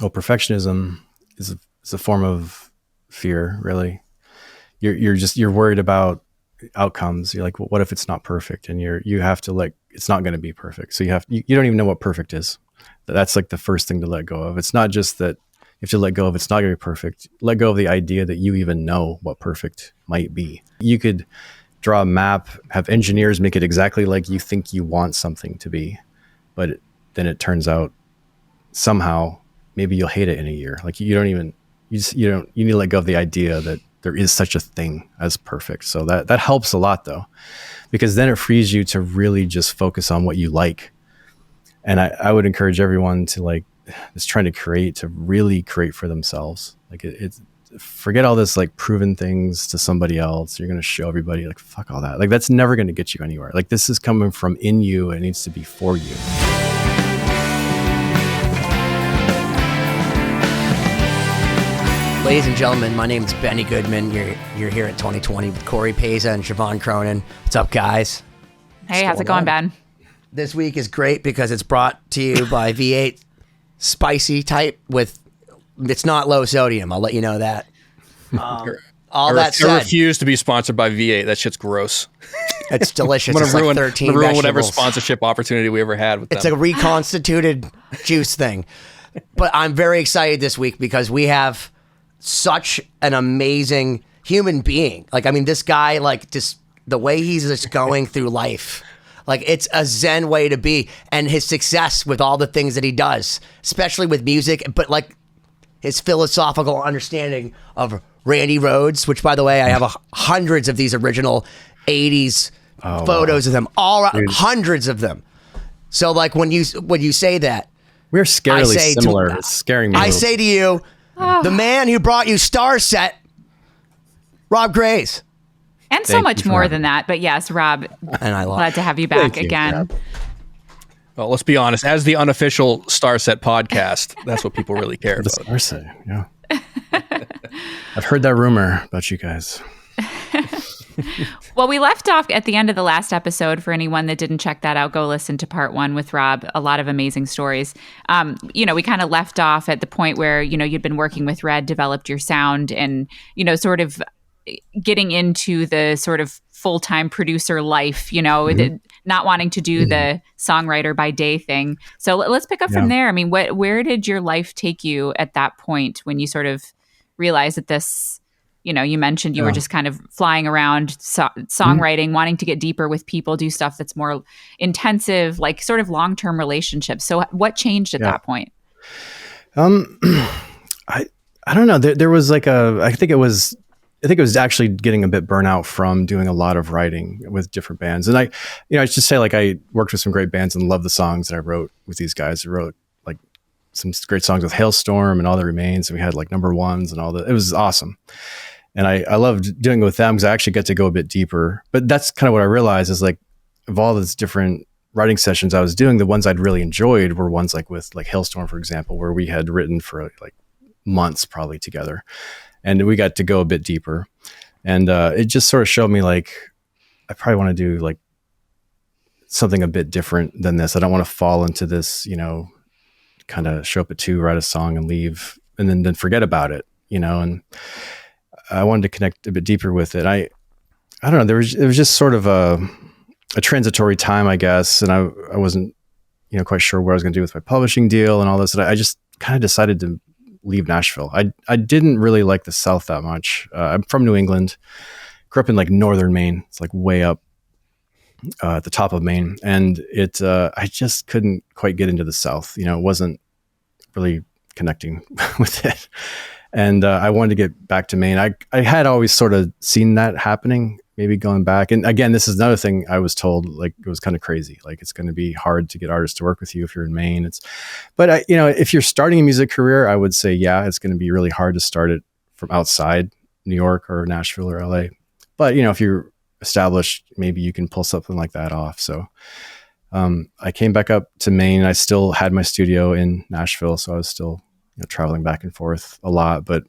Well, perfectionism is a form of fear, really. You're worried about outcomes. You're like, well, what if it's not perfect? And you have to, like, it's not going to be perfect. So you don't even know what perfect is. That's like the first thing to let go of. It's not just that you have to let go of it's not going to be perfect. Let go of the idea that you even know what perfect might be. You could draw a map, have engineers make it exactly like you think you want something to be, but then it turns out somehow maybe you'll hate it in a year. Like you need to let go of the idea that there is such a thing as perfect. So that helps a lot, though, because then it frees you to really just focus on what you like. And I would encourage everyone to, like, is trying to create, to really create for themselves. Like it's forget all this like proven things to somebody else. You're going to show everybody, like, fuck all that. Like that's never going to get you anywhere. Like this is coming from in you. It needs to be for you. Ladies and gentlemen, my name is Benny Goodman. You're here at 2020 with Cory and Siobhán Cronin. What's up, guys? Hey, how's it going, Ben? This week is great because it's brought to you by V8 Spicy Type with, it's not low sodium. I'll let you know that. All that said, I refuse to be sponsored by V8. That shit's gross. It's delicious. I'm It's gonna like ruin, 13 I'm gonna ruin vegetables. whatever sponsorship opportunity we ever had with them. It's a reconstituted juice thing. But I'm very excited this week because we have such an amazing human being. Like, I mean, this guy, like, just the way he's just going through life, like, it's a zen way to be. And his success with all the things that he does, especially with music, but like his philosophical understanding of Randy Rhoads, which, by the way, I have hundreds of these original 80s photos of them, hundreds of them. So, like, when you say that, we're scarily similar. It's scaring me. I say to you, the man who brought you Starset, Rob Graves. And so much more than that. But yes, Rob, and I glad to have you back again. Well, let's be honest. As the unofficial Starset podcast, that's what people really care about. Starset, yeah. I've heard that rumor about you guys. Well, we left off at the end of the last episode. For anyone that didn't check that out, go listen to part 1 with Rob. A lot of amazing stories. We kind of left off at the point where, you'd been working with Red, developed your sound, and, sort of getting into the sort of full-time producer life, not wanting to do the songwriter by day thing. So let's pick up from there. I mean, where did your life take you at that point when you sort of realized that this, you mentioned you were just kind of flying around songwriting, wanting to get deeper with people, do stuff that's more intensive, like sort of long-term relationships. So what changed at that point? I don't know. There was like I think it was actually getting a bit burnout from doing a lot of writing with different bands. And I should say, like, I worked with some great bands and love the songs that I wrote with these guys. I wrote like some great songs with Hailstorm and All That Remains. And we had like number ones and all that. It was awesome. And I loved doing it with them because I actually get to go a bit deeper. But that's kind of what I realized is, like, of all these different writing sessions I was doing, the ones I'd really enjoyed were ones like with like Hailstorm, for example, where we had written for like months probably together. And we got to go a bit deeper. And it just sort of showed me, like, I probably want to do like something a bit different than this. I don't want to fall into this, kind of show up at 2, write a song and leave and then forget about it, and I wanted to connect a bit deeper with it. I don't know. It was just sort of a transitory time, I guess. And I wasn't, quite sure what I was going to do with my publishing deal and all this. And I just kind of decided to leave Nashville. I didn't really like the South that much. I'm from New England, grew up in like northern Maine. It's like way up at the top of Maine. And I just couldn't quite get into the South. It wasn't really connecting with it. And I wanted to get back to Maine. I had always sort of seen that happening, maybe going back. And again, this is another thing I was told, like, it was kind of crazy. Like, it's going to be hard to get artists to work with you if you're in Maine. But if you're starting a music career, I would say, yeah, it's going to be really hard to start it from outside New York or Nashville or LA. But, if you're established, maybe you can pull something like that off. So I came back up to Maine. I still had my studio in Nashville. So I was still traveling back and forth a lot, but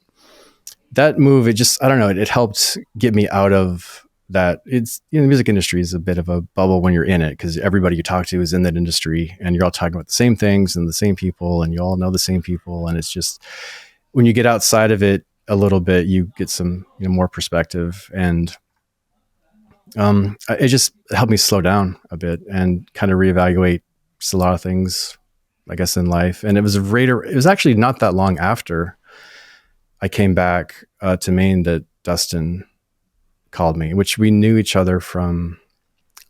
that move, I don't know, it helped get me out of that it's, the music industry is a bit of a bubble when you're in it, because everybody you talk to is in that industry and you're all talking about the same things and the same people and you all know the same people. And it's just, when you get outside of it a little bit, you get some, more perspective, and it just helped me slow down a bit and kind of reevaluate just a lot of things, I guess, in life. And it was actually not that long after I came back to Maine that Dustin called me, which we knew each other from,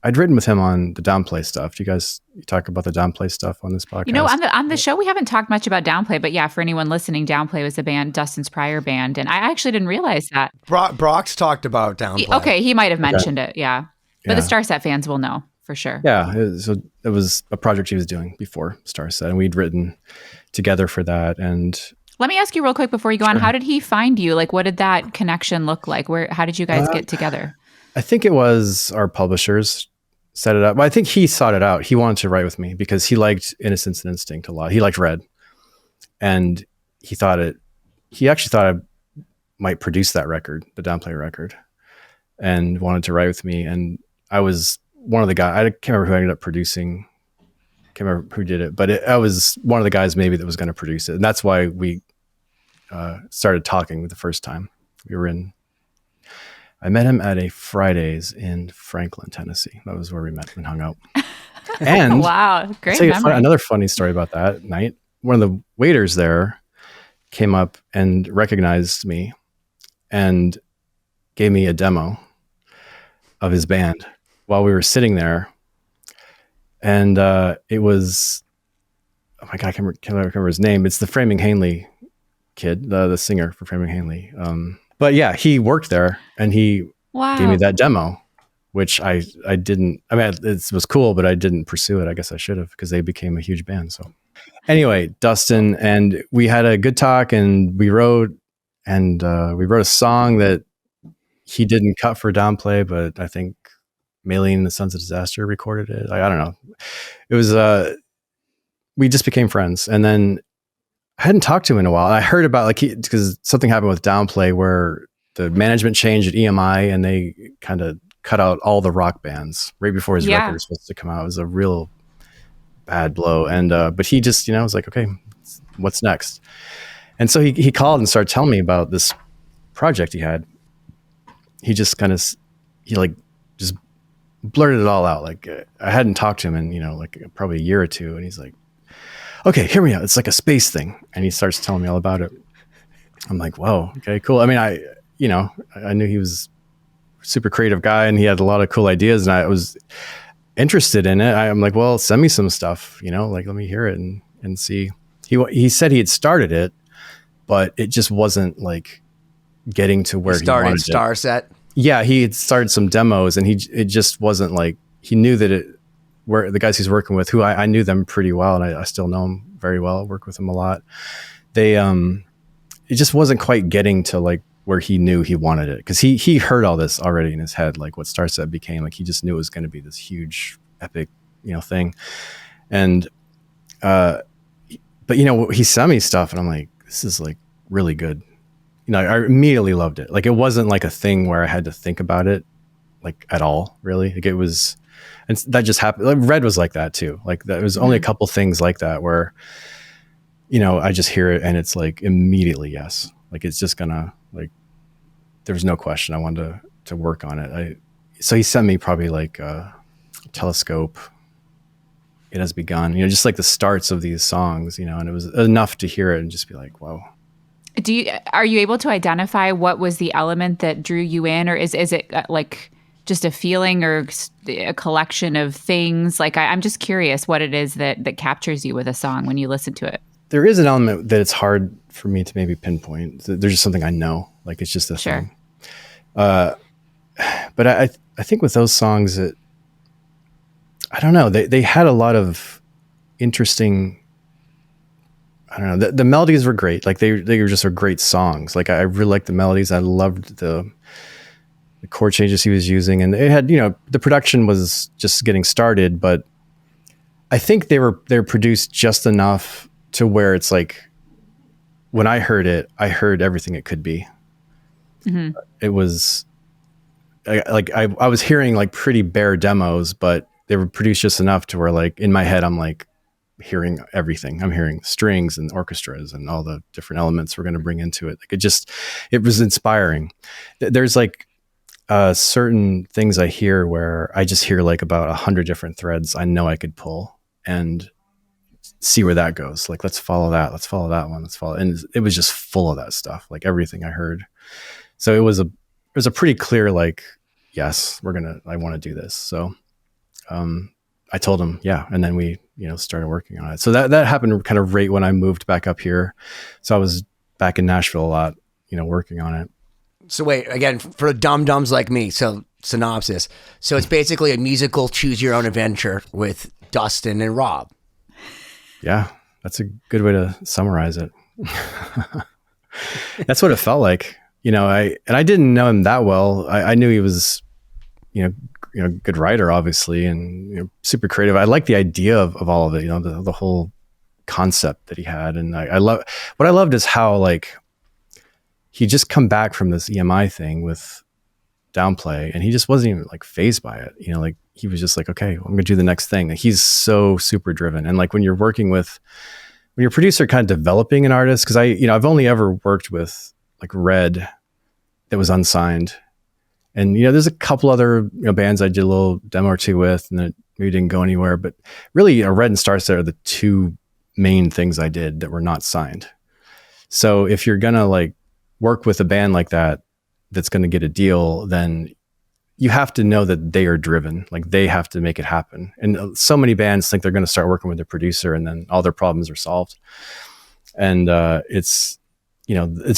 I'd written with him on the Downplay stuff. Do you talk about the Downplay stuff on this podcast? On the show, we haven't talked much about Downplay, but yeah, for anyone listening, Downplay was Dustin's prior band. And I actually didn't realize that. Brock's talked about Downplay. Okay, he might have mentioned it, yeah. But the Starset fans will know for sure. Yeah, so it was a project he was doing before Starset, and we'd written together for that. And let me ask you real quick before you go on, how did he find you? Like, what did that connection look like? How did you guys get together? I think it was our publishers set it up. Well, I think he sought it out. He wanted to write with me because he liked Innocence and Instinct a lot. He liked Red. And he actually thought I might produce that record, the Downplay record, and wanted to write with me. And I was one of the guys, I can't remember who ended up producing, can't remember who did it, but I was one of the guys maybe that was going to produce it. And that's why we started talking the first time. I met him at a Fridays in Franklin, Tennessee. That was where we met and hung out. And wow, great memory. Another funny story about that night. One of the waiters there came up and recognized me and gave me a demo of his band while we were sitting there. And it was, oh my God, I can't remember his name. It's the Framing Hanley kid, the singer for Framing Hanley. But yeah, he worked there and he gave me that demo, which I didn't, I mean, it was cool, but I didn't pursue it. I guess I should have, because they became a huge band. So anyway, Dustin, and we had a good talk, and we wrote a song that he didn't cut for Downplay, but I think Maylene and the Sons of Disaster recorded it. I don't know. It was, we just became friends. And then I hadn't talked to him in a while. I heard about because something happened with Downplay where the management changed at EMI and they kind of cut out all the rock bands right before his record was supposed to come out. It was a real bad blow. And, but he just, was like, okay, what's next? And so he called and started telling me about this project he had. He just just blurted it all out. Like I hadn't talked to him in, probably a year or two. And he's like, okay, hear me out. It's like a space thing. And he starts telling me all about it. I'm like, whoa, okay, cool. I mean, I knew he was a super creative guy and he had a lot of cool ideas, and I was interested in it. I'm like, well, send me some stuff, let me hear it and see. He said he had started it, but it just wasn't like getting to where he wanted Starset. Yeah, he had started some demos, and it just wasn't like, he knew that where the guys he's working with, who I knew them pretty well, and I still know them very well. I work with them a lot. They, it just wasn't quite getting to like where he knew he wanted it, because he heard all this already in his head, like what Starset became. Like he just knew it was going to be this huge, epic, thing. And, but he sent me stuff, and I'm like, this is like really good. I immediately loved it. Like it wasn't like a thing where I had to think about it, like at all, really. Like it was. And that just happened. Like Red was like that too. Like there was only a couple things like that where, I just hear it and it's like immediately yes. Like it's just gonna, like, there was no question. I wanted to work on it. So he sent me probably like a Telescope, It Has Begun, just like the starts of these songs, and it was enough to hear it and just be like, whoa. Are you able to identify what was the element that drew you in, or is it like just a feeling or a collection of things? Like I'm just curious what it is that captures you with a song when you listen to it. There is an element that it's hard for me to maybe pinpoint. There's just something I know, like it's just a thing. But I think with those songs, I don't know, they had a lot of interesting, I don't know, the melodies were great. Like they were just great songs. Like I really liked the melodies. I loved the chord changes he was using, and it had, the production was just getting started, but I think they were produced just enough to where it's like, when I heard it, I heard everything it could be. Mm-hmm. It was I was hearing like pretty bare demos, but they were produced just enough to where like in my head, I'm like hearing everything. I'm hearing strings and orchestras and all the different elements we're going to bring into it. Like it was inspiring. There's like certain things I hear where I just hear like about 100 different threads I know I could pull and see where that goes. Like, let's follow that. Let's follow that one. Let's follow. And it was just full of that stuff, like everything I heard. So it was a pretty clear, like, yes, I want to do this. So, I told him, yeah. And then we, started working on it. So that happened kind of right when I moved back up here. So I was back in Nashville a lot, working on it. So wait, again, for dum-dums like me, so synopsis. So it's basically a musical choose your own adventure with Dustin and Rob. Yeah, that's a good way to summarize it. That's what it felt like. I didn't know him that well. I knew he was, good writer, obviously, and super creative. I like the idea of all of it, the whole concept that he had. And what I loved is how like he just come back from this EMI thing with Downplay, and he just wasn't even like fazed by it. Like he was just like, okay, I'm gonna do the next thing. He's so super driven. And like when you're your producer kind of developing an artist, because I've only ever worked with like Red that was unsigned. And, there's a couple other bands I did a little demo or two with and that maybe didn't go anywhere. But really, Red and Starset are the two main things I did that were not signed. So if you're going to like work with a band like that, that's going to get a deal, then you have to know that they are driven. Like they have to make it happen. And so many bands think they're going to start working with their producer and then all their problems are solved. And it's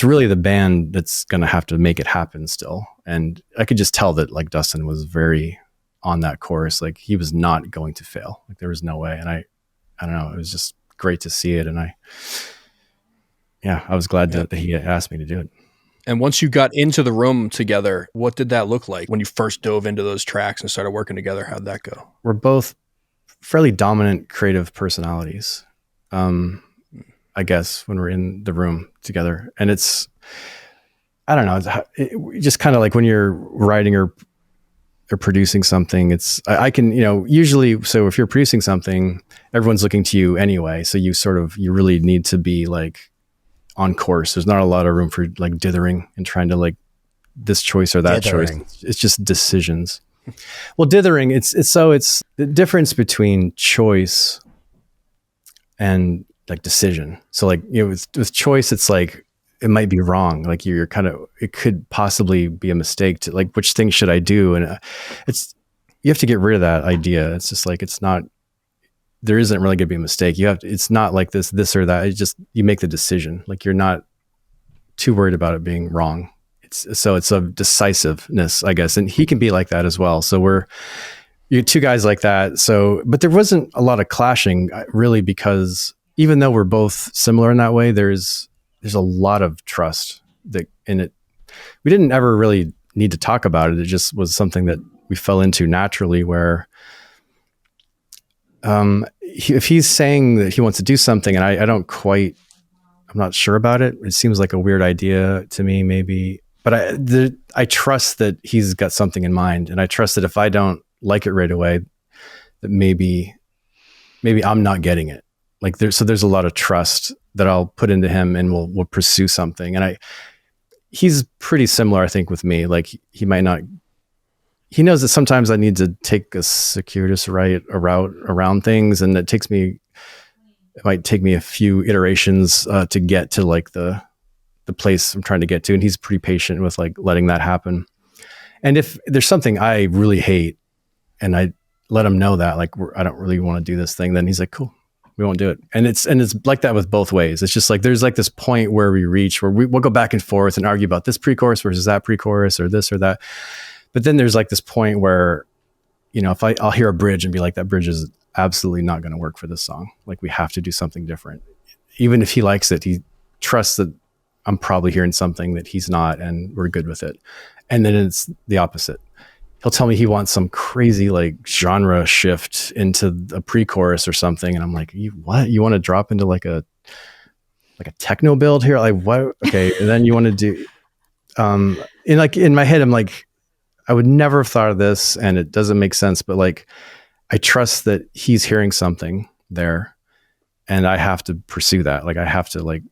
really the band that's going to have to make it happen still. And I could just tell that like Dustin was very on that course. Like he was not going to fail. Like there was no way. And I don't know, it was just great to see it. And I was glad that he asked me to do it. And once you got into the room together, what did that look like when you first dove into those tracks and started working together? How'd that go? We're both fairly dominant creative personalities. I guess when we're in the room together, and I don't know, it's just kind of like when you're writing or producing something, I can, usually, so if you're producing something, everyone's looking to you anyway. So you really need to be like on course. There's not a lot of room for like dithering and trying to like this choice or that choice. It's just decisions. Well, dithering, it's the difference between choice and like decision. So like, with choice, it's like, it might be wrong. Like you're it could possibly be a mistake to like, which thing should I do? And you have to get rid of that idea. It's just like, there isn't really gonna be a mistake. It's not like this or that. You make the decision. Like you're not too worried about it being wrong. It's a decisiveness, I guess. And he can be like that as well. So you're two guys like that. So, but there wasn't a lot of clashing really, because even though we're both similar in that way, there's a lot of trust in it. We didn't ever really need to talk about it. It just was something that we fell into naturally, where if he's saying that he wants to do something and I'm not sure about it. It seems like a weird idea to me, maybe, but I trust that he's got something in mind, and I trust that if I don't like it right away, that maybe I'm not getting it. Like there's a lot of trust that I'll put into him, and we'll pursue something. And he's pretty similar, I think, with me. Like he knows that sometimes I need to take a circuitous route around things. And it might take me a few iterations to get to like the place I'm trying to get to. And he's pretty patient with like letting that happen. And if there's something I really hate and I let him know that like, I don't really want to do this thing, then he's like, cool, we won't do it. And it's like that with both ways. It's just like, there's like this point where we reach where we'll go back and forth and argue about this pre-chorus versus that pre-chorus or this or that. But then there's like this point where, if I'll hear a bridge and be like, that bridge is absolutely not going to work for this song. Like we have to do something different. Even if he likes it, he trusts that I'm probably hearing something that he's not, and we're good with it. And then it's the opposite. He'll tell me he wants some crazy like genre shift into a pre-chorus or something. And I'm like, what? You want to drop into like a techno build here? Like what? Okay. And then you want to do, in my head, I'm like, I would never have thought of this and it doesn't make sense, but like, I trust that he's hearing something there and I have to pursue that. Like I have to like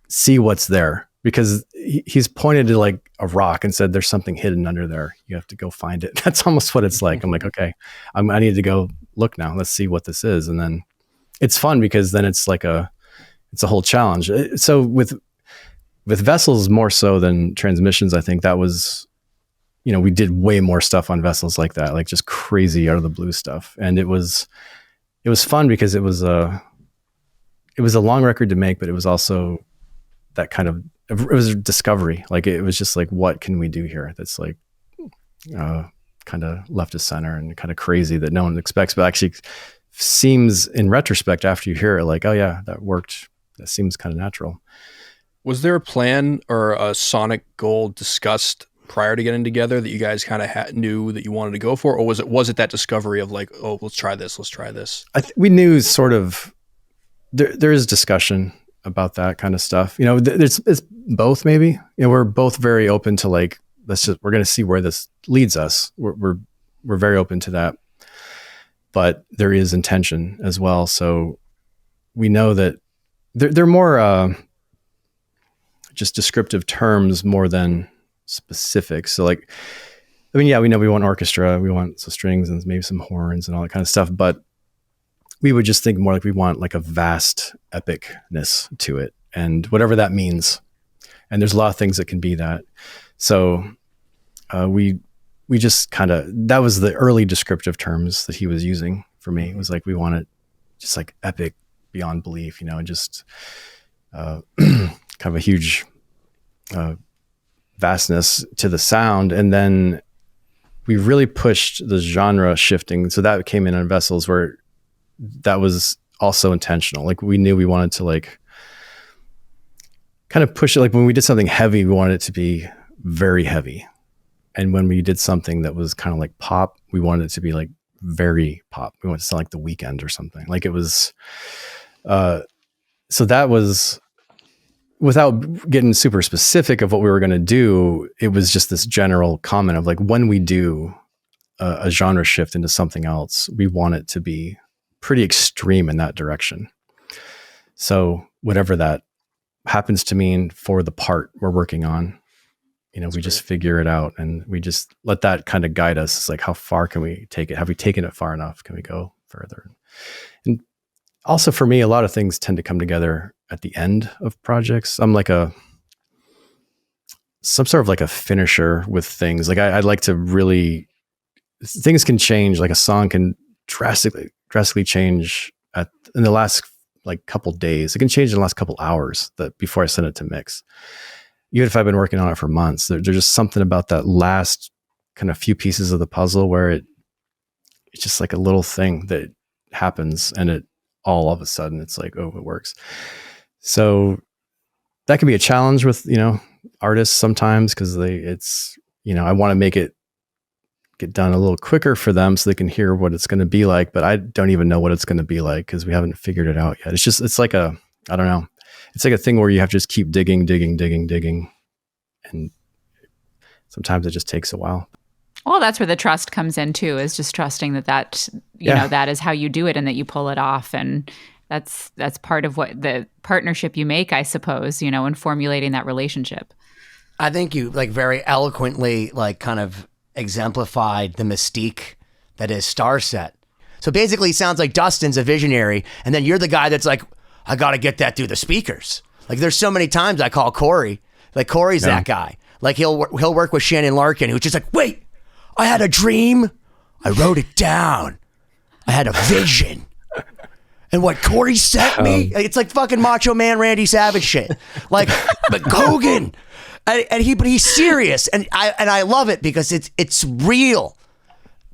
see what's there because he's pointed to like a rock and said, there's something hidden under there. You have to go find it. That's almost what it's like. I'm like, okay, I need to go look now. Let's see what this is. And then it's fun because then it's like it's a whole challenge. So with Vessels more so than Transmissions, I think that was, we did way more stuff on Vessels like that, like just crazy out of the blue stuff. And it was fun because it was a long record to make, but it was also that kind of, it was a discovery. Like it was just like, what can we do here? That's like, kind of left of center and kind of crazy that no one expects, but actually seems in retrospect after you hear it, like, oh yeah, that worked. That seems kind of natural. Was there a plan or a sonic goal discussed prior to getting together that you guys kind of knew that you wanted to go for? Or was it that discovery of like, oh, let's try this. We knew sort of, there is discussion about that kind of stuff. It's both maybe. We're both very open to like, we're going to see where this leads us. We're very open to that, but there is intention as well. So we know that they're more just descriptive terms more than specifics. So like, we know we want orchestra, we want some strings and maybe some horns and all that kind of stuff, but we would just think more like we want like a vast epicness to it and whatever that means. And there's a lot of things that can be that. So we just kind of, that was the early descriptive terms that he was using for me. It was like, we want it just like epic beyond belief, just kind of a huge vastness to the sound. And then we really pushed the genre shifting. So that came in on Vessels where that was also intentional. Like we knew we wanted to like kind of push it. Like when we did something heavy, we wanted it to be very heavy. And when we did something that was kind of like pop, we wanted it to be like very pop. We wanted it to sound like The Weeknd or something. Like it was, so that was, without getting super specific of what we were going to do, it was just this general comment of like, when we do a genre shift into something else, we want it to be pretty extreme in that direction. So whatever that happens to mean for the part we're working on, we just figure it out and we just let that kind of guide us. It's like, how far can we take it? Have we taken it far enough? Can we go further? And also for me, a lot of things tend to come together at the end of projects. I'm like some sort of like a finisher with things. Like I'd like to really, things can change. Like a song can drastically change in the last like couple days. It can change in the last couple hours before I send it to mix. Even if I've been working on it for months, there's just something about that last kind of few pieces of the puzzle where it's just like a little thing that happens and it all of a sudden it's like, oh, it works. So that can be a challenge with, artists sometimes because I want to make it get done a little quicker for them so they can hear what it's going to be like, but I don't even know what it's going to be like because we haven't figured it out yet. It's like I don't know. It's like a thing where you have to just keep digging. And sometimes it just takes a while. Well, that's where the trust comes in too, is just trusting that that is how you do it and that you pull it off. And that's part of what the partnership you make, I suppose, in formulating that relationship. I think you like very eloquently, like kind of exemplified the mystique that is Starset. So basically it sounds like Dustin's a visionary and then you're the guy that's like, I got to get that through the speakers. Like there's so many times I call Cory, like Cory's that guy. Like he'll work with Shannon Larkin, who's just like, wait, I had a dream. I wrote it down. I had a vision. And what Cory sent me, it's like fucking Macho Man Randy Savage shit. Like, but Gogan. But he's serious. And I love it because it's real.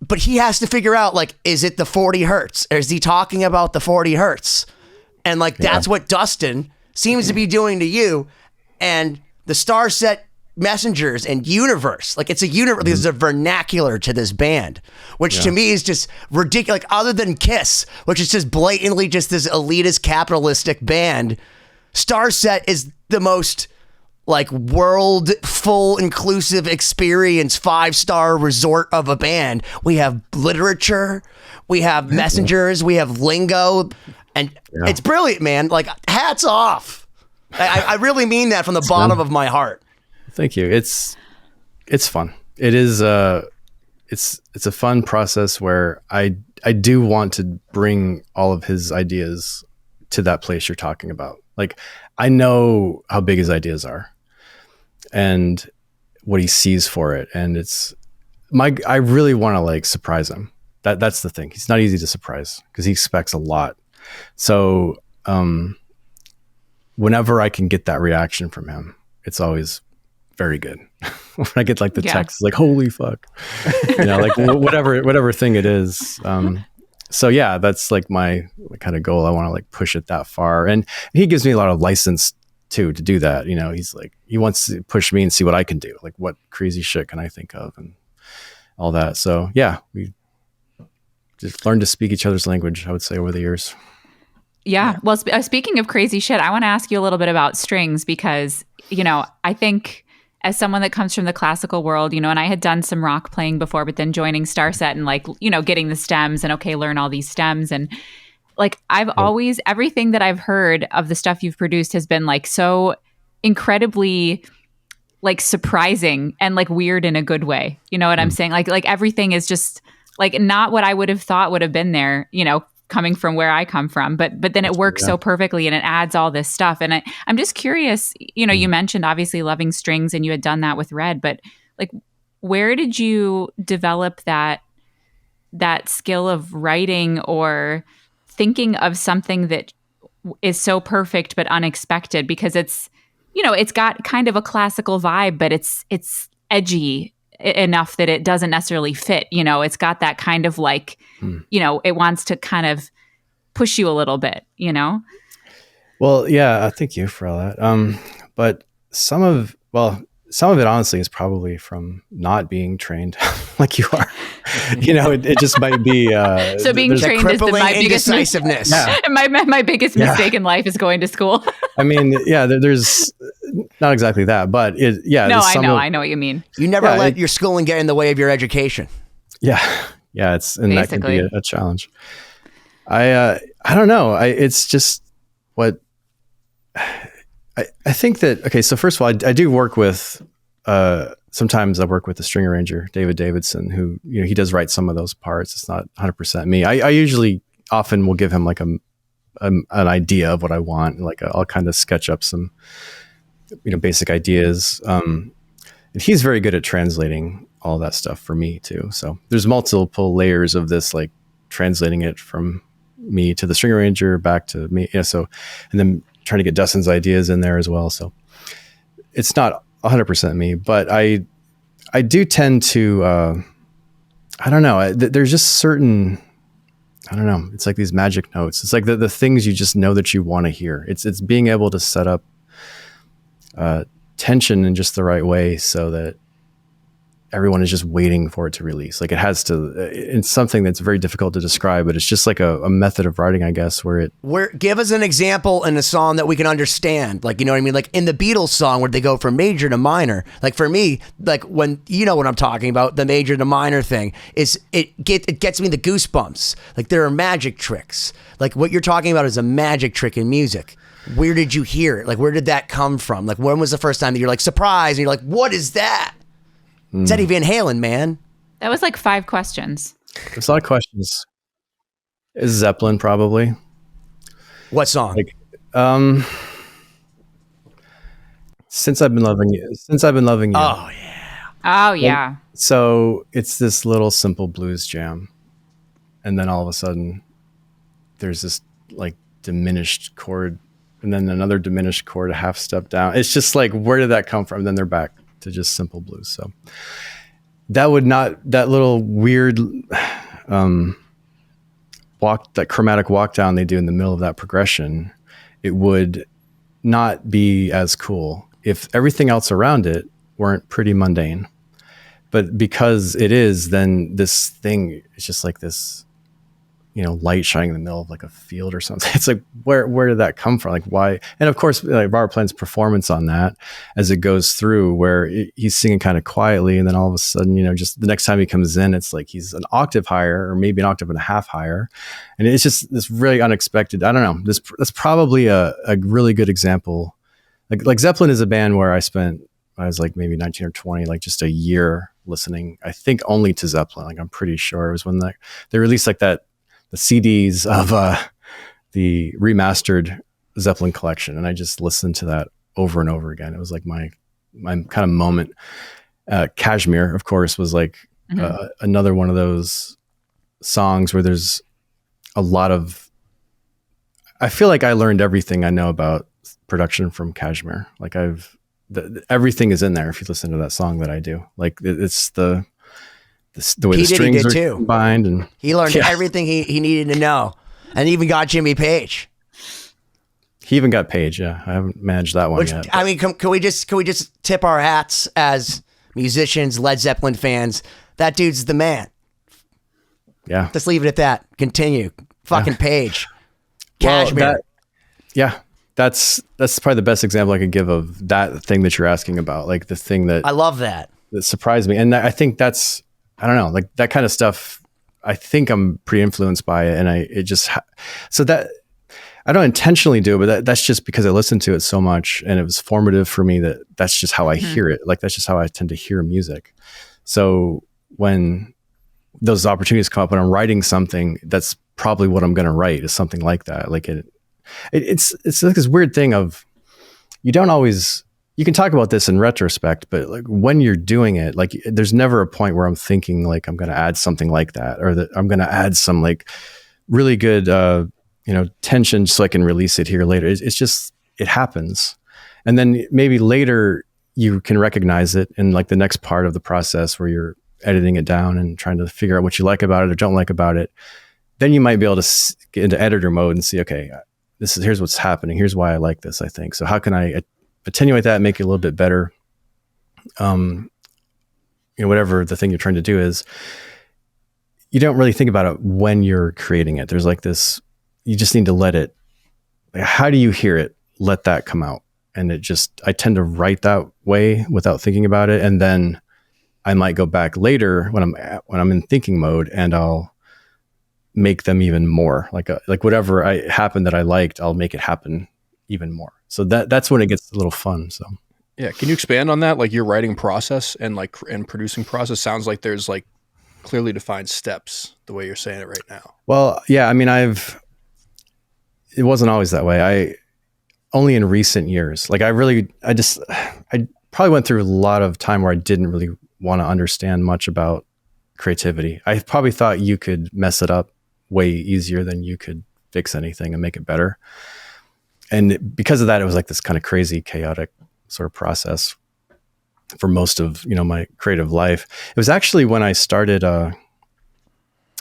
But he has to figure out, like, is it the 40 hertz? Or is he talking about the 40 hertz? And like, that's what Dustin seems to be doing to you. And the Starset messengers and universe, like it's a universe, there's a vernacular to this band, which to me is just ridiculous. Like other than Kiss, which is just blatantly just this elitist capitalistic band, Starset is the most like world full inclusive experience 5-star resort of a band. We have literature, we have messengers, we have lingo, and it's brilliant, man. Like, hats off. I really mean that from the bottom of my heart. Thank you. It's fun. It is it's a fun process where I do want to bring all of his ideas to that place you're talking about. Like, I know how big his ideas are and what he sees for it. And I really want to like surprise him. That's the thing. He's not easy to surprise because he expects a lot. So, whenever I can get that reaction from him, it's always very good. When I get like the text, like, holy fuck, like whatever thing it is. So yeah, that's like my kind of goal. I want to like push it that far. And he gives me a lot of license too, to do that. He's like, he wants to push me and see what I can do. Like, what crazy shit can I think of and all that. So yeah, we just learned to speak each other's language, I would say, over the years. Yeah. Well, speaking of crazy shit, I want to ask you a little bit about strings because, I think as someone that comes from the classical world, and I had done some rock playing before, but then joining Starset and like, getting the stems and learn all these stems. And like, I've always, everything that I've heard of the stuff you've produced has been like so incredibly like surprising and like weird in a good way. You know what I'm saying? Like everything is just like not what I would have thought would have been there, coming from where I come from, but then it works so perfectly and it adds all this stuff. And I'm just curious, you mentioned obviously loving strings and you had done that with Red, but like, where did you develop that skill of writing or thinking of something that is so perfect but unexpected? Because it's, it's got kind of a classical vibe, but it's edgy enough that it doesn't necessarily fit. It's got that kind of like, it wants to kind of push you a little bit, Well, yeah, thank you for all that. But some of it honestly is probably from not being trained like you are. It just might be. So being trained is my biggest indecisiveness. My biggest mistake in life is going to school. I mean, yeah, there's not exactly that, but No, I know what you mean. You never let your schooling get in the way of your education. Yeah, it's and basically that can be a challenge. I don't know. It's just what I think that. Okay, so first of all, I do work with. Sometimes I work with the string arranger, David Davidson, who he does write some of those parts. It's not 100% me. I usually often will give him like an idea of what I want. Like I'll kind of sketch up some basic ideas. And he's very good at translating all that stuff for me too. So there's multiple layers of this, like translating it from me to the string arranger back to me. So, and then trying to get Dustin's ideas in there as well. So it's not 100% me, but I do tend to, I don't know. There's just certain, I don't know. It's like these magic notes. It's like the things you just know that you want to hear. It's being able to set up tension in just the right way so that everyone is just waiting for it to release. Like it has to, it's something that's very difficult to describe, but it's just like a method of writing, I guess, give us an example in a song that we can understand. Like, you know what I mean? Like in the Beatles song where they go from major to minor, like for me, like when, you know what I'm talking about, the major to minor thing is it gets me the goosebumps. Like there are magic tricks. Like what you're talking about is a magic trick in music. Where did you hear it? Like, where did that come from? Like, when was the first time that you're like surprised and you're like, what is that? It's Eddie Van Halen, man. That was like 5 questions. There's a lot of questions. Is Zeppelin probably? What song? Like, Since I've been loving you. Oh yeah. Oh yeah. So it's this little simple blues jam, and then all of a sudden, there's this like diminished chord, and then another diminished chord, a half step down. It's just like, where did that come from? And then they're back to just simple blues. So that little weird that chromatic walk down they do in the middle of that progression, it would not be as cool if everything else around it weren't pretty mundane. But because it is, then this thing is just like this light shining in the middle of like a field or something. It's like, where did that come from? Like, why? And of course, like Robert Plant's performance on that as it goes through, where he's singing kind of quietly, and then all of a sudden, just the next time he comes in, it's like he's an octave higher, or maybe an octave and a half higher, and it's just this really unexpected. I don't know. That's probably a really good example. Like Zeppelin is a band where I was like maybe 19 or 20, like just a year listening, I think, only to Zeppelin. Like I'm pretty sure it was when they released like the CDs of the remastered Zeppelin collection, and I just listened to that over and over again. It was like my kind of moment. Kashmir, of course, was like another one of those songs where there's a lot of. I feel like I learned everything I know about production from Kashmir. Like everything is in there if you listen to that song that I do. Like it's the way the strings are combined, and he learned everything he needed to know, and even got Jimmy Page. He even got Page. Yeah, I haven't managed that one yet. I mean, can we just tip our hats as musicians, Led Zeppelin fans? That dude's the man. Yeah, let's leave it at that. Continue, fucking Page, Kashmir. That's probably the best example I could give of that thing that you're asking about. Like the thing that I love that surprised me, and I think that's. I don't know, like that kind of stuff. I think I'm pretty influenced by it, and so that I don't intentionally do it, but that's just because I listened to it so much, and it was formative for me. That's just how I hear it. Like that's just how I tend to hear music. So when those opportunities come up, when I'm writing something, that's probably what I'm going to write, is something like that. Like it's like this weird thing of you don't always. You can talk about this in retrospect, but like when you're doing it, like there's never a point where I'm thinking like I'm going to add something like that, or that I'm going to add some like really good, tension so I can release it here later. It's just, it happens. And then maybe later you can recognize it in like the next part of the process where you're editing it down and trying to figure out what you like about it or don't like about it. Then you might be able to get into editor mode and see, okay, here's what's happening. Here's why I like this, I think. So how can I attenuate that, make it a little bit better. Whatever the thing you're trying to do is, you don't really think about it when you're creating it. There's like this, you just need to let it, like, how do you hear it? Let that come out. And I tend to write that way without thinking about it. And then I might go back later when I'm in thinking mode, and I'll make them even more like whatever happened that I liked, I'll make it happen even more. So that's when it gets a little fun. So yeah, can you expand on that? Like your writing process and producing process sounds like there's like clearly defined steps the way you're saying it right now. Well, yeah, I mean, it wasn't always that way. I only in recent years, like I probably went through a lot of time where I didn't really want to understand much about creativity. I probably thought you could mess it up way easier than you could fix anything and make it better. And because of that, it was like this kind of crazy, chaotic sort of process for most of, my creative life. It was actually when I started, I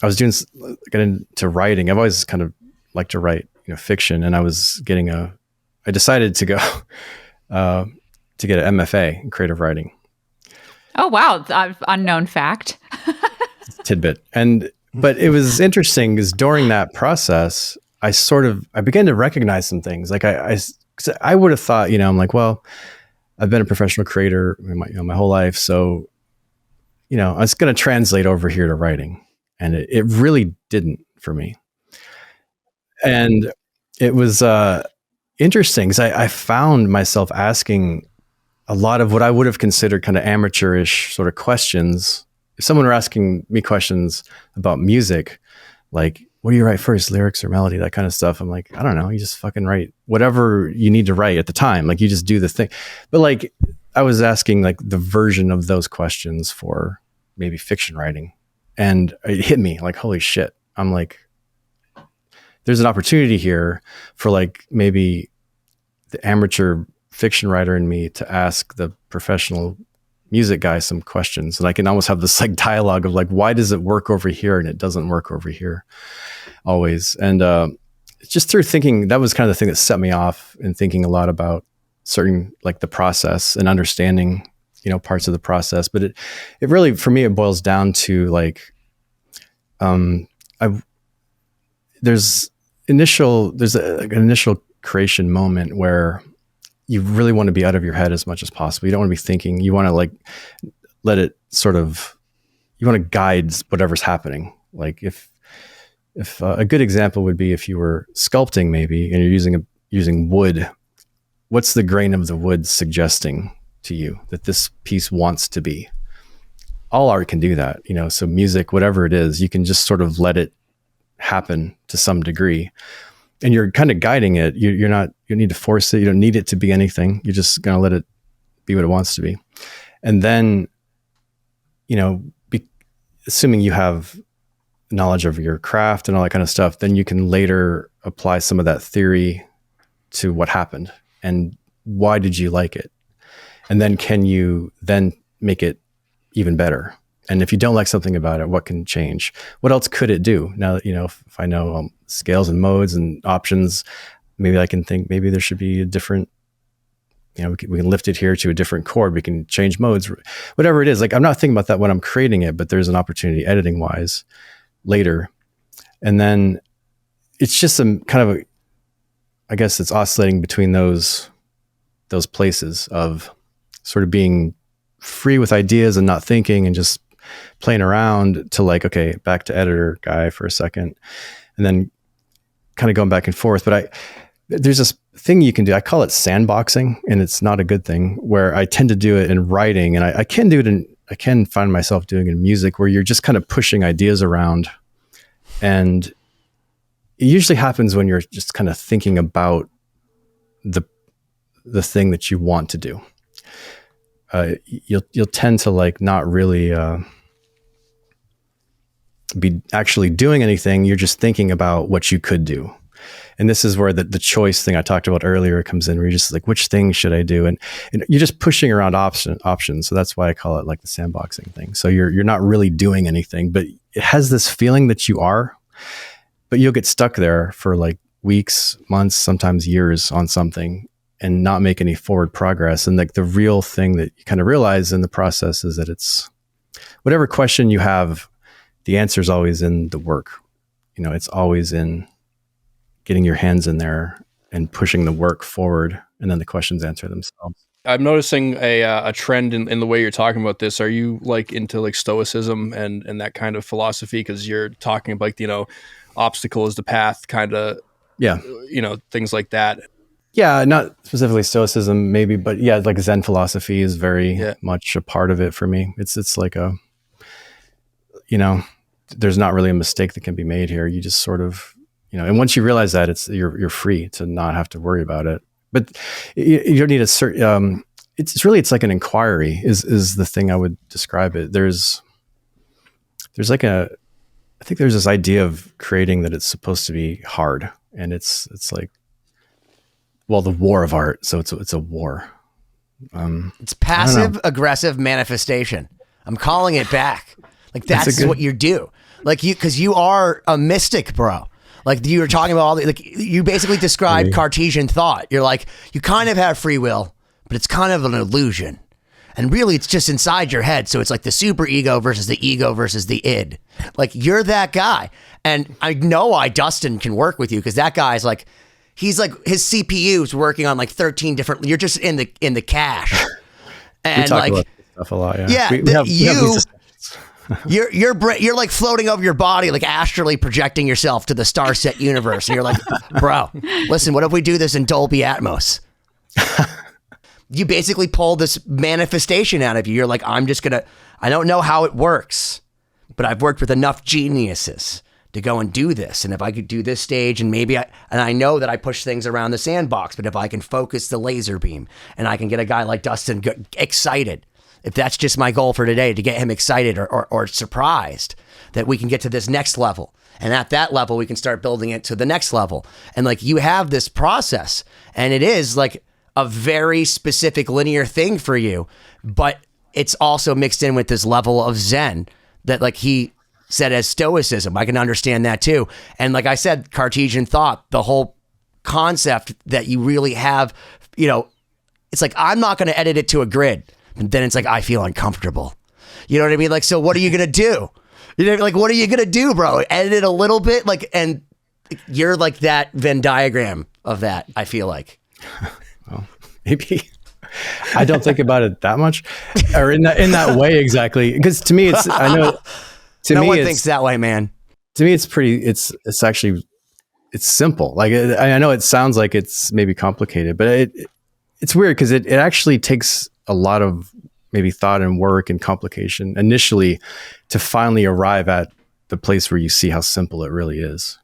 was getting into writing. I've always kind of liked to write, fiction. And I was I decided to go, to get an MFA in creative writing. Oh, wow. Unknown fact. Tidbit. But it was interesting because during that process, I began to recognize some things. Like I would have thought, I'm like, well, I've been a professional creator my whole life. So, it's going to translate over here to writing. And it really didn't for me. And it was interesting because I found myself asking a lot of what I would have considered kind of amateurish sort of questions. If someone were asking me questions about music, like, what do you write first, lyrics or melody, that kind of stuff? I'm like, I don't know. You just fucking write whatever you need to write at the time. Like you just do the thing. But like, I was asking like the version of those questions for maybe fiction writing. And it hit me like, holy shit. I'm like, there's an opportunity here for like maybe the amateur fiction writer in me to ask the professional music guy some questions. And I can almost have this like dialogue of like, why does it work over here and it doesn't work over here always? And just through thinking, that was kind of the thing that set me off in thinking a lot about certain, like the process and understanding, parts of the process. But it really, for me, it boils down to like, there's an initial creation moment where you really want to be out of your head as much as possible. You don't want to be thinking. You want to like let it sort of, you want to guide whatever's happening. Like if a good example would be if you were sculpting maybe and you're using wood, what's the grain of the wood suggesting to you that this piece wants to be? All art can do that, you know, so music, whatever it is, you can just sort of let it happen to some degree. And you're kind of guiding it. You need to force it. You don't need it to be anything. You're just going to let it be what it wants to be. And then, you know, assuming you have knowledge of your craft and all that kind of stuff, then you can later apply some of that theory to what happened and why did you like it? And then can you then make it even better? And if you don't like something about it, what can change? What else could it do? Now, you know, if I know scales and modes and options, maybe I can think maybe there should be a different, you know, we can lift it here to a different chord. We can change modes, whatever it is. Like I'm not thinking about that when I'm creating it, but there's an opportunity editing wise later. And then it's just some kind of I guess it's oscillating between those places of sort of being free with ideas and not thinking and just playing around to like, okay, back to editor guy for a second, and then kind of going back and forth. But there's this thing you can do. I call it sandboxing, and it's not a good thing, where I tend to do it in writing, and I can do it I can find myself doing it in music, where you're just kind of pushing ideas around. And it usually happens when you're just kind of thinking about the thing that you want to do. You'll tend to like not really be actually doing anything. You're just thinking about what you could do. And this is where the choice thing I talked about earlier comes in, where you're just like, which thing should I do? And you're just pushing around options. So that's why I call it like the sandboxing thing. So you're not really doing anything, but it has this feeling that you are, but you'll get stuck there for like weeks, months, sometimes years on something and not make any forward progress. And like the real thing that you kind of realize in the process is that it's whatever question you have, the answer is always in the work. You know, it's always in getting your hands in there and pushing the work forward, and then the questions answer themselves. I'm noticing a trend in the way you're talking about this. Are you like into like stoicism and that kind of philosophy? Because you're talking about like, you know, obstacle is the path, kind of, yeah, you know, things like that. Yeah, not specifically stoicism, maybe, but yeah, like Zen philosophy is very much a part of it for me. It's like a, you know, there's not really a mistake that can be made here. You just sort of, you know, and once you realize that, you're free to not have to worry about it. But you don't need a certain. It's like an inquiry is the thing I would describe it. There's like I think there's this idea of creating that it's supposed to be hard, and it's like, well, the war of art. So it's a war. It's passive aggressive manifestation. I'm calling it back. Like that's what you do. Like because you are a mystic, bro. Like you were talking about all the, like you basically described Cartesian thought. You're like, you kind of have free will, but it's kind of an illusion. And really it's just inside your head. So it's like the super ego versus the id. Like you're that guy. And I know why Dustin can work with you, because that guy's like, he's like, his CPU's working on like 13 different, you're just in the cache. And we talk like about this stuff a lot. Yeah. We have these You're like floating over your body, like astrally projecting yourself to the Starset universe. And you're like, bro, listen, what if we do this in Dolby Atmos? You basically pull this manifestation out of you. You're like, I don't know how it works, but I've worked with enough geniuses to go and do this. And if I could do this stage and I know that I push things around the sandbox, but if I can focus the laser beam and I can get a guy like Dustin excited, if that's just my goal for today, to get him excited or surprised that we can get to this next level. And at that level, we can start building it to the next level. And like you have this process, and it is like a very specific linear thing for you, but it's also mixed in with this level of Zen that like he said as stoicism. I can understand that too. And like I said, Cartesian thought, the whole concept that you really have, you know, it's like, I'm not going to edit it to a grid. And then it's like, I feel uncomfortable. You know what I mean? Like, so what are you going to do? You know, like, what are you going to do, bro? Edit it a little bit, like, and You're like that Venn diagram of that, I feel like. Well, maybe. I don't think about it that much, or in that way exactly. Because to me, it's I know. To no me, one thinks that way, man. To me, it's pretty. It's actually it's simple. Like I know it sounds like it's maybe complicated, but it's weird because it actually takes a lot of maybe thought and work and complication initially to finally arrive at the place where you see how simple it really is.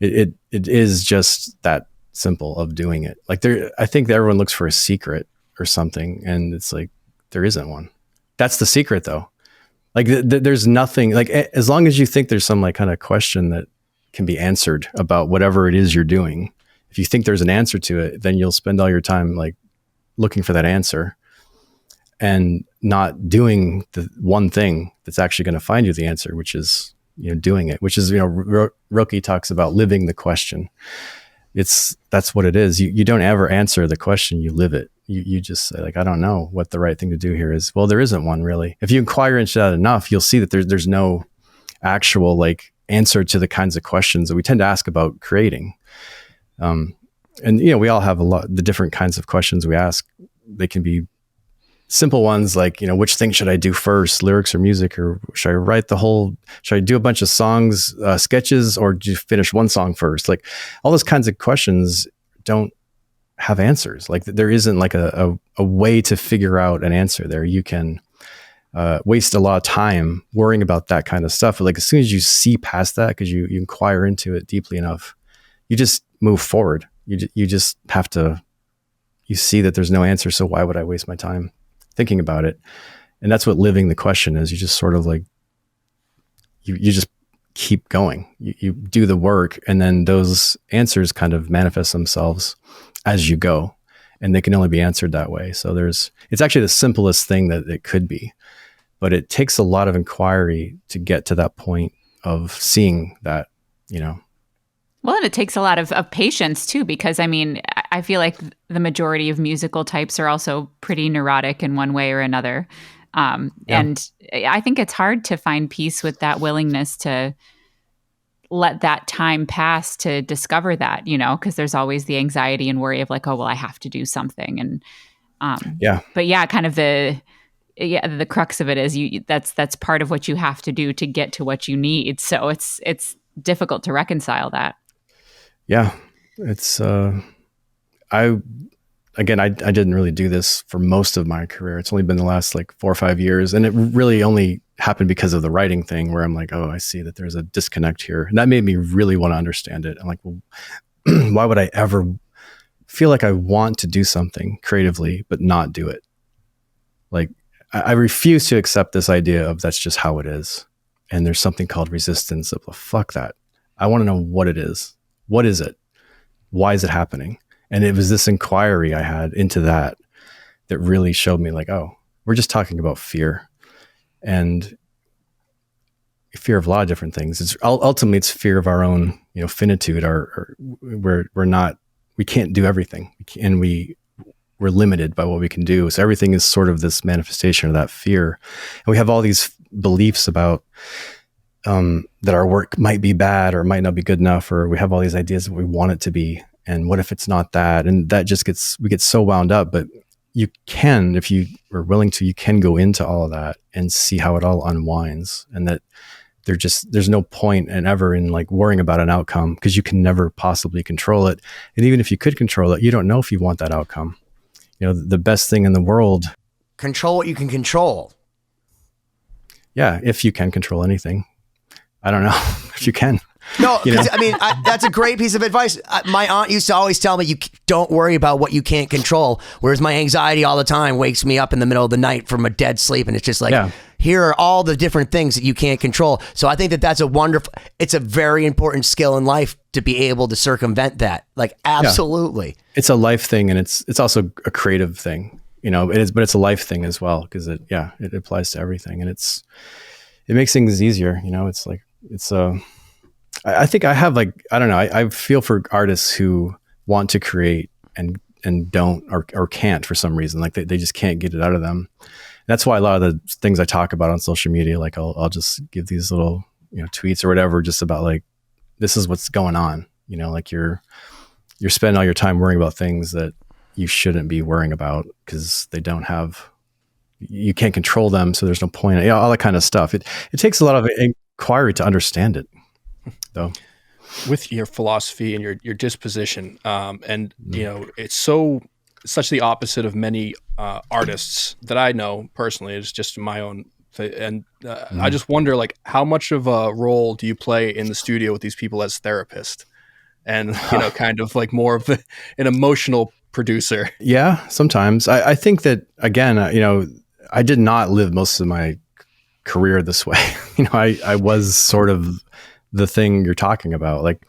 It is just that simple of doing it. Like I think that everyone looks for a secret or something, and it's like there isn't one. That's the secret, though. Like there's nothing. Like as long as you think there's some like kind of question that can be answered about whatever it is you're doing, if you think there's an answer to it, then you'll spend all your time like looking for that answer and not doing the one thing that's actually going to find you the answer, which is doing it. Which is Rilke talks about living the question. That's what it is. You don't ever answer the question, you live it. You just say like, I don't know what the right thing to do here is. Well, there isn't one really. If you inquire into that enough, you'll see that there's no actual like answer to the kinds of questions that we tend to ask about creating. And we all have the different kinds of questions we ask. They can be simple ones like, which thing should I do first, lyrics or music, or should I do a bunch of songs, sketches, or do you finish one song first? Like all those kinds of questions don't have answers. Like there isn't like a way to figure out an answer there. You can waste a lot of time worrying about that kind of stuff. But like as soon as you see past that, because you inquire into it deeply enough, you just move forward. You just have to, you see that there's no answer. So why would I waste my time thinking about it? And that's what living the question is. You just sort of like, you just keep going. You do the work, and then those answers kind of manifest themselves as you go, and they can only be answered that way. So it's actually the simplest thing that it could be, but it takes a lot of inquiry to get to that point of seeing that, Well, and it takes a lot of patience too, because I feel like the majority of musical types are also pretty neurotic in one way or another. And I think it's hard to find peace with that willingness to let that time pass to discover that, because there's always the anxiety and worry of like, oh, well, I have to do something. And but kind of the crux of it is that's part of what you have to do to get to what you need. So it's difficult to reconcile that. Yeah, it's I didn't really do this for most of my career. It's only been the last like 4 or 5 years. And it really only happened because of the writing thing where I'm like, oh, I see that there's a disconnect here. And that made me really want to understand it. I'm like, well, why would I ever feel like I want to do something creatively, but not do it? Like I refuse to accept this idea of that's just how it is. And there's something called resistance of, well, fuck that. I want to know what it is. What is it? Why is it happening? And it was this inquiry I had into that really showed me like, oh, we're just talking about fear, and fear of a lot of different things. It's ultimately it's fear of our own, finitude. We can't do everything, and we're limited by what we can do. So everything is sort of this manifestation of that fear, and we have all these beliefs about that our work might be bad or might not be good enough, or we have all these ideas that we want it to be. And what if it's not that? And that just we get so wound up, but you can, if you are willing to, you can go into all of that and see how it all unwinds, and that there's no point ever in like worrying about an outcome, because you can never possibly control it. And even if you could control it, you don't know if you want that outcome. The best thing in the world. Control what you can control. Yeah. If you can control anything. I don't know if you can. No, that's a great piece of advice. My aunt used to always tell me, you don't worry about what you can't control. Whereas my anxiety all the time wakes me up in the middle of the night from a dead sleep. And it's just like, here are all the different things that you can't control. So I think that's it's a very important skill in life to be able to circumvent that. Like, absolutely. Yeah. It's a life thing. And it's also a creative thing, it is, but it's a life thing as well. Cause it applies to everything, and it makes things easier. I think I have like, I don't know. I feel for artists who want to create and don't, or can't for some reason. Like they just can't get it out of them. That's why a lot of the things I talk about on social media, like I'll just give these little, tweets or whatever, just about like, this is what's going on. Like you're spending all your time worrying about things that you shouldn't be worrying about because you can't control them. So there's no point, all that kind of stuff. It takes a lot of inquiry to understand it though. With your philosophy and your disposition, and it's such the opposite of many artists that I know personally. It's just my own and I just wonder, like, how much of a role do you play in the studio with these people as therapist and kind of like more of an emotional producer? Yeah, sometimes. I think that, again, I did not live most of my career this way. I was sort of the thing you're talking about, like,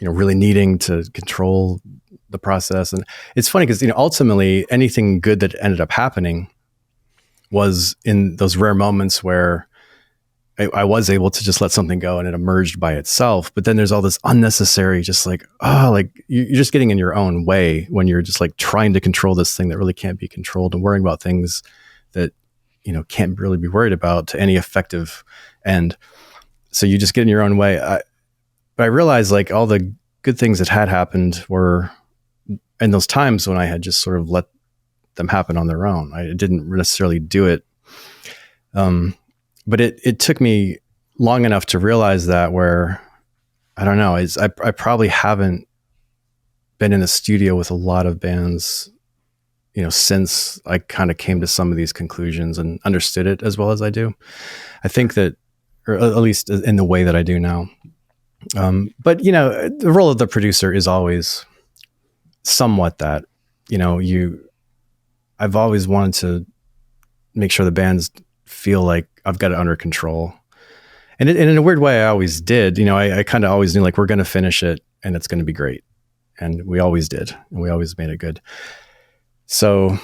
really needing to control the process. And it's funny because, ultimately anything good that ended up happening was in those rare moments where I was able to just let something go and it emerged by itself. But then there's all this unnecessary, just like, you're just getting in your own way when you're just like trying to control this thing that really can't be controlled and worrying about things that, can't really be worried about to any effective end. So you just get in your own way. But I realized, like, all the good things that had happened were in those times when I had just sort of let them happen on their own. I didn't necessarily do it. But it took me long enough to realize that, where, I don't know, I probably haven't been in the studio with a lot of bands, since I kind of came to some of these conclusions and understood it as well as I do. I think that, or at least in the way that I do now. But, the role of the producer is always somewhat that, I've always wanted to make sure the bands feel like I've got it under control. And in a weird way, I always did. I kind of always knew, like, we're going to finish it and it's going to be great. And we always did. And we always made it good. So,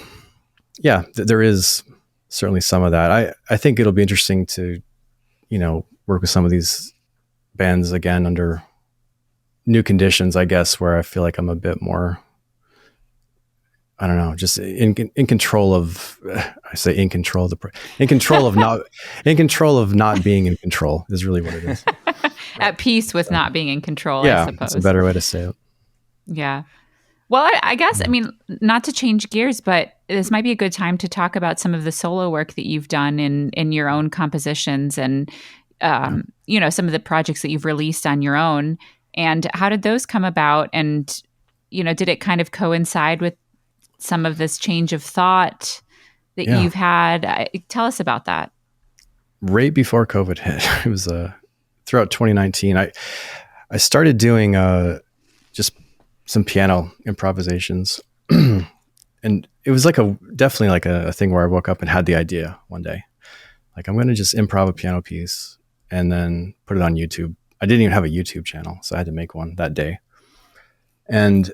yeah, there is certainly some of that. I think it'll be interesting to, work with some of these bands again under new conditions, I guess, where I feel like I'm a bit more, I don't know, just in control of, in control of not being in control is really what it is. At peace with not being in control, yeah, I suppose. That's a better way to say it. Yeah. Well, I guess, not to change gears, but this might be a good time to talk about some of the solo work that you've done in your own compositions and, some of the projects that you've released on your own. And how did those come about? And, did it kind of coincide with some of this change of thought that you've had? Tell us about that. Right before COVID hit, it was throughout 2019, I started doing just some piano improvisations. And it was definitely like a thing where I woke up and had the idea one day, like, I'm going to just improv a piano piece and then put it on YouTube. I didn't even have a YouTube channel, so I had to make one that day. And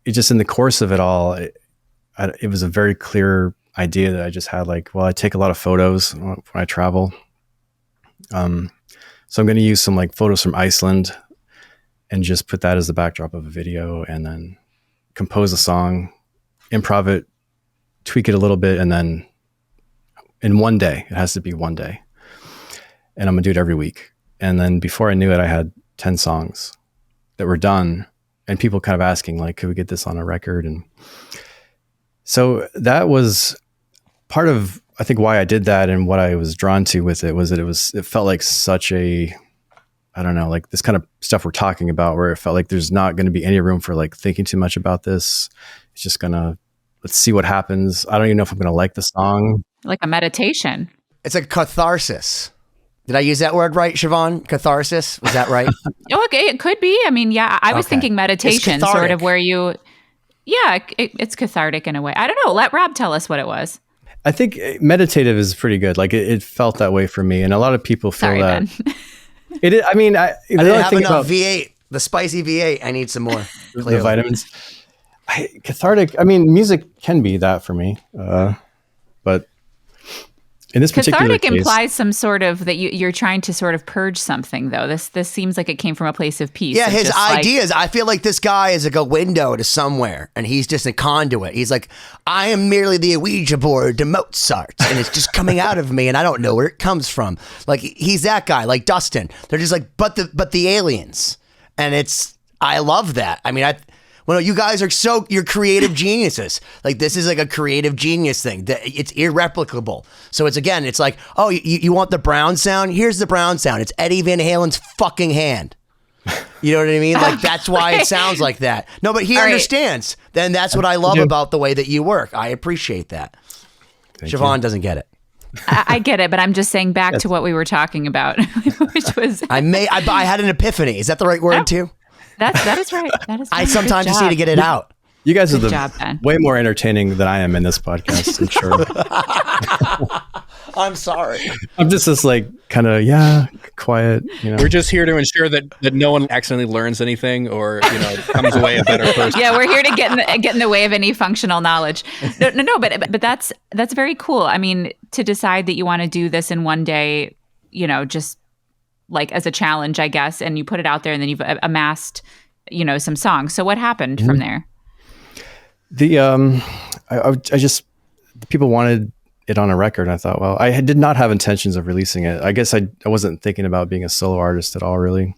it just, in the course of it all, it was a very clear idea that I just had, like, well, I take a lot of photos when I travel. So I'm going to use some like photos from Iceland and just put that as the backdrop of a video, and then compose a song, improv it, tweak it a little bit, and then in one day, it has to be one day. And I'm gonna do it every week. And then before I knew it, I had 10 songs that were done, and people kind of asking, like, could we get this on a record? And so that was part of, I think, why I did that, and what I was drawn to with it was that it felt like such a, I don't know, like this kind of stuff we're talking about, where it felt like there's not going to be any room for like thinking too much about this. It's just let's see what happens. I don't even know if I'm going to like the song. Like a meditation. It's a catharsis. Did I use that word right, Siobhán? Catharsis? Was that right? Okay, it could be. I mean, yeah, I was thinking meditation, sort of where you, it's cathartic in a way. I don't know. Let Rob tell us what it was. I think meditative is pretty good. Like it felt that way for me. And a lot of people feel that. It is, I mean, I didn't have enough V8, the spicy V8. I need some more. The vitamins. Cathartic. I mean, music can be that for me. But In this particular Cathartic case, implies some sort of that you're trying to sort of purge something, though. This seems like it came from a place of peace. Yeah, of his just like- ideas. I feel like this guy is like a window to somewhere, and he's just a conduit. He's like, I am merely the Ouija board to Mozart, and it's just coming out of me, and I don't know where it comes from. Like he's that guy, like Dustin. They're just like, but the aliens, and I love that. I mean, well, you guys are you're creative geniuses. Like this is like a creative genius thing. It's irreplicable. So it's like, oh, you want the Brown sound? Here's the Brown sound. It's Eddie Van Halen's fucking hand. You know what I mean? Like that's why it sounds like that. No, but he understands. Then that's what I love about the way that you work. I appreciate that. Siobhán doesn't get it. I get it, but I'm just saying back to what we were talking about, which was I had an epiphany. Is that the right word too? That is right. That is. I right. sometimes Good just need to job. get it out. you guys are Good job, Ben. way more entertaining than I am in this podcast, I'm sure. I'm sorry. I'm just this like kind of quiet. We're just here to ensure that no one accidentally learns anything or comes away a better person. Yeah, we're here to get in the way of any functional knowledge. No, but that's very cool. I mean, to decide that you want to do this in one day, just like as a challenge, I guess, and you put it out there, and then you've amassed, some songs. So what happened from there? People wanted it on a record. And I thought, well, I did not have intentions of releasing it. I guess I wasn't thinking about being a solo artist at all, really.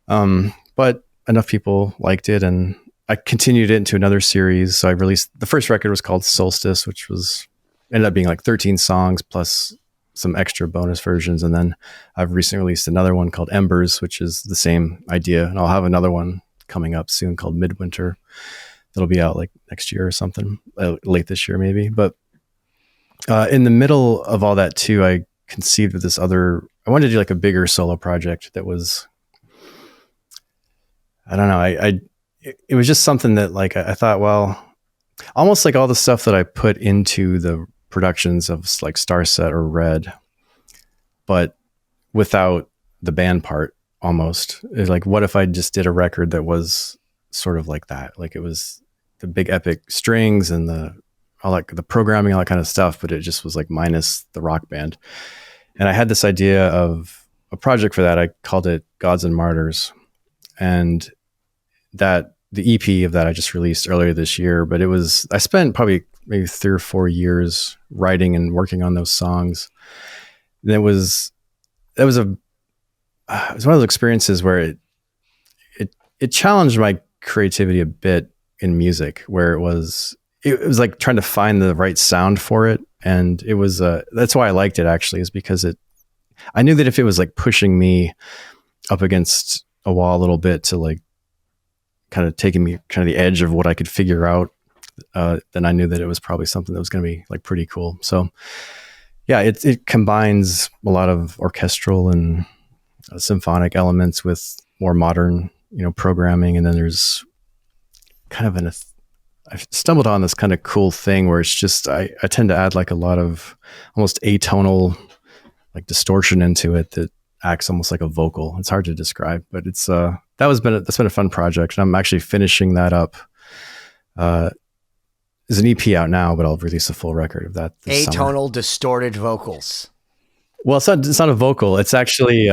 But enough people liked it, and I continued it into another series. So I released the first record was called Solstice, which ended up being like 13 songs plus some extra bonus versions. And then I've recently released another one called Embers, which is the same idea. And I'll have another one coming up soon called Midwinter. That'll be out like next year or something, late this year maybe. But in the middle of all that too, I conceived of I wanted to do like a bigger solo project that was, I don't know. It was just something that like, I thought, well, almost like all the stuff that I put into the productions of like Starset or Red, but without the band part almost. It's like, what if I just did a record that was sort of like that? Like it was the big epic strings and all like the programming, all that kind of stuff, but it just was like minus the rock band. And I had this idea of a project for that. I called it Gods Martyrs. And the EP of that I just released earlier this year, but I spent probably maybe 3 or 4 years writing and working on those songs. And it was one of those experiences where it challenged my creativity a bit in music, where it was like trying to find the right sound for it. And it was, that's why I liked it actually, is because I knew that if it was like pushing me up against a wall a little bit to like kind of taking me kind of the edge of what I could figure out, then I knew that it was probably something that was going to be like pretty cool. So yeah, it combines a lot of orchestral and symphonic elements with more modern, programming. And then there's kind of I've stumbled on this kind of cool thing where it's just, I tend to add like a lot of almost atonal like distortion into it that acts almost like a vocal. It's hard to describe, but it's, that's been a fun project. And I'm actually finishing that up. There's an EP out now, but I'll release a full record of that this Atonal summer. distorted vocals. Well, it's not a vocal. It's actually,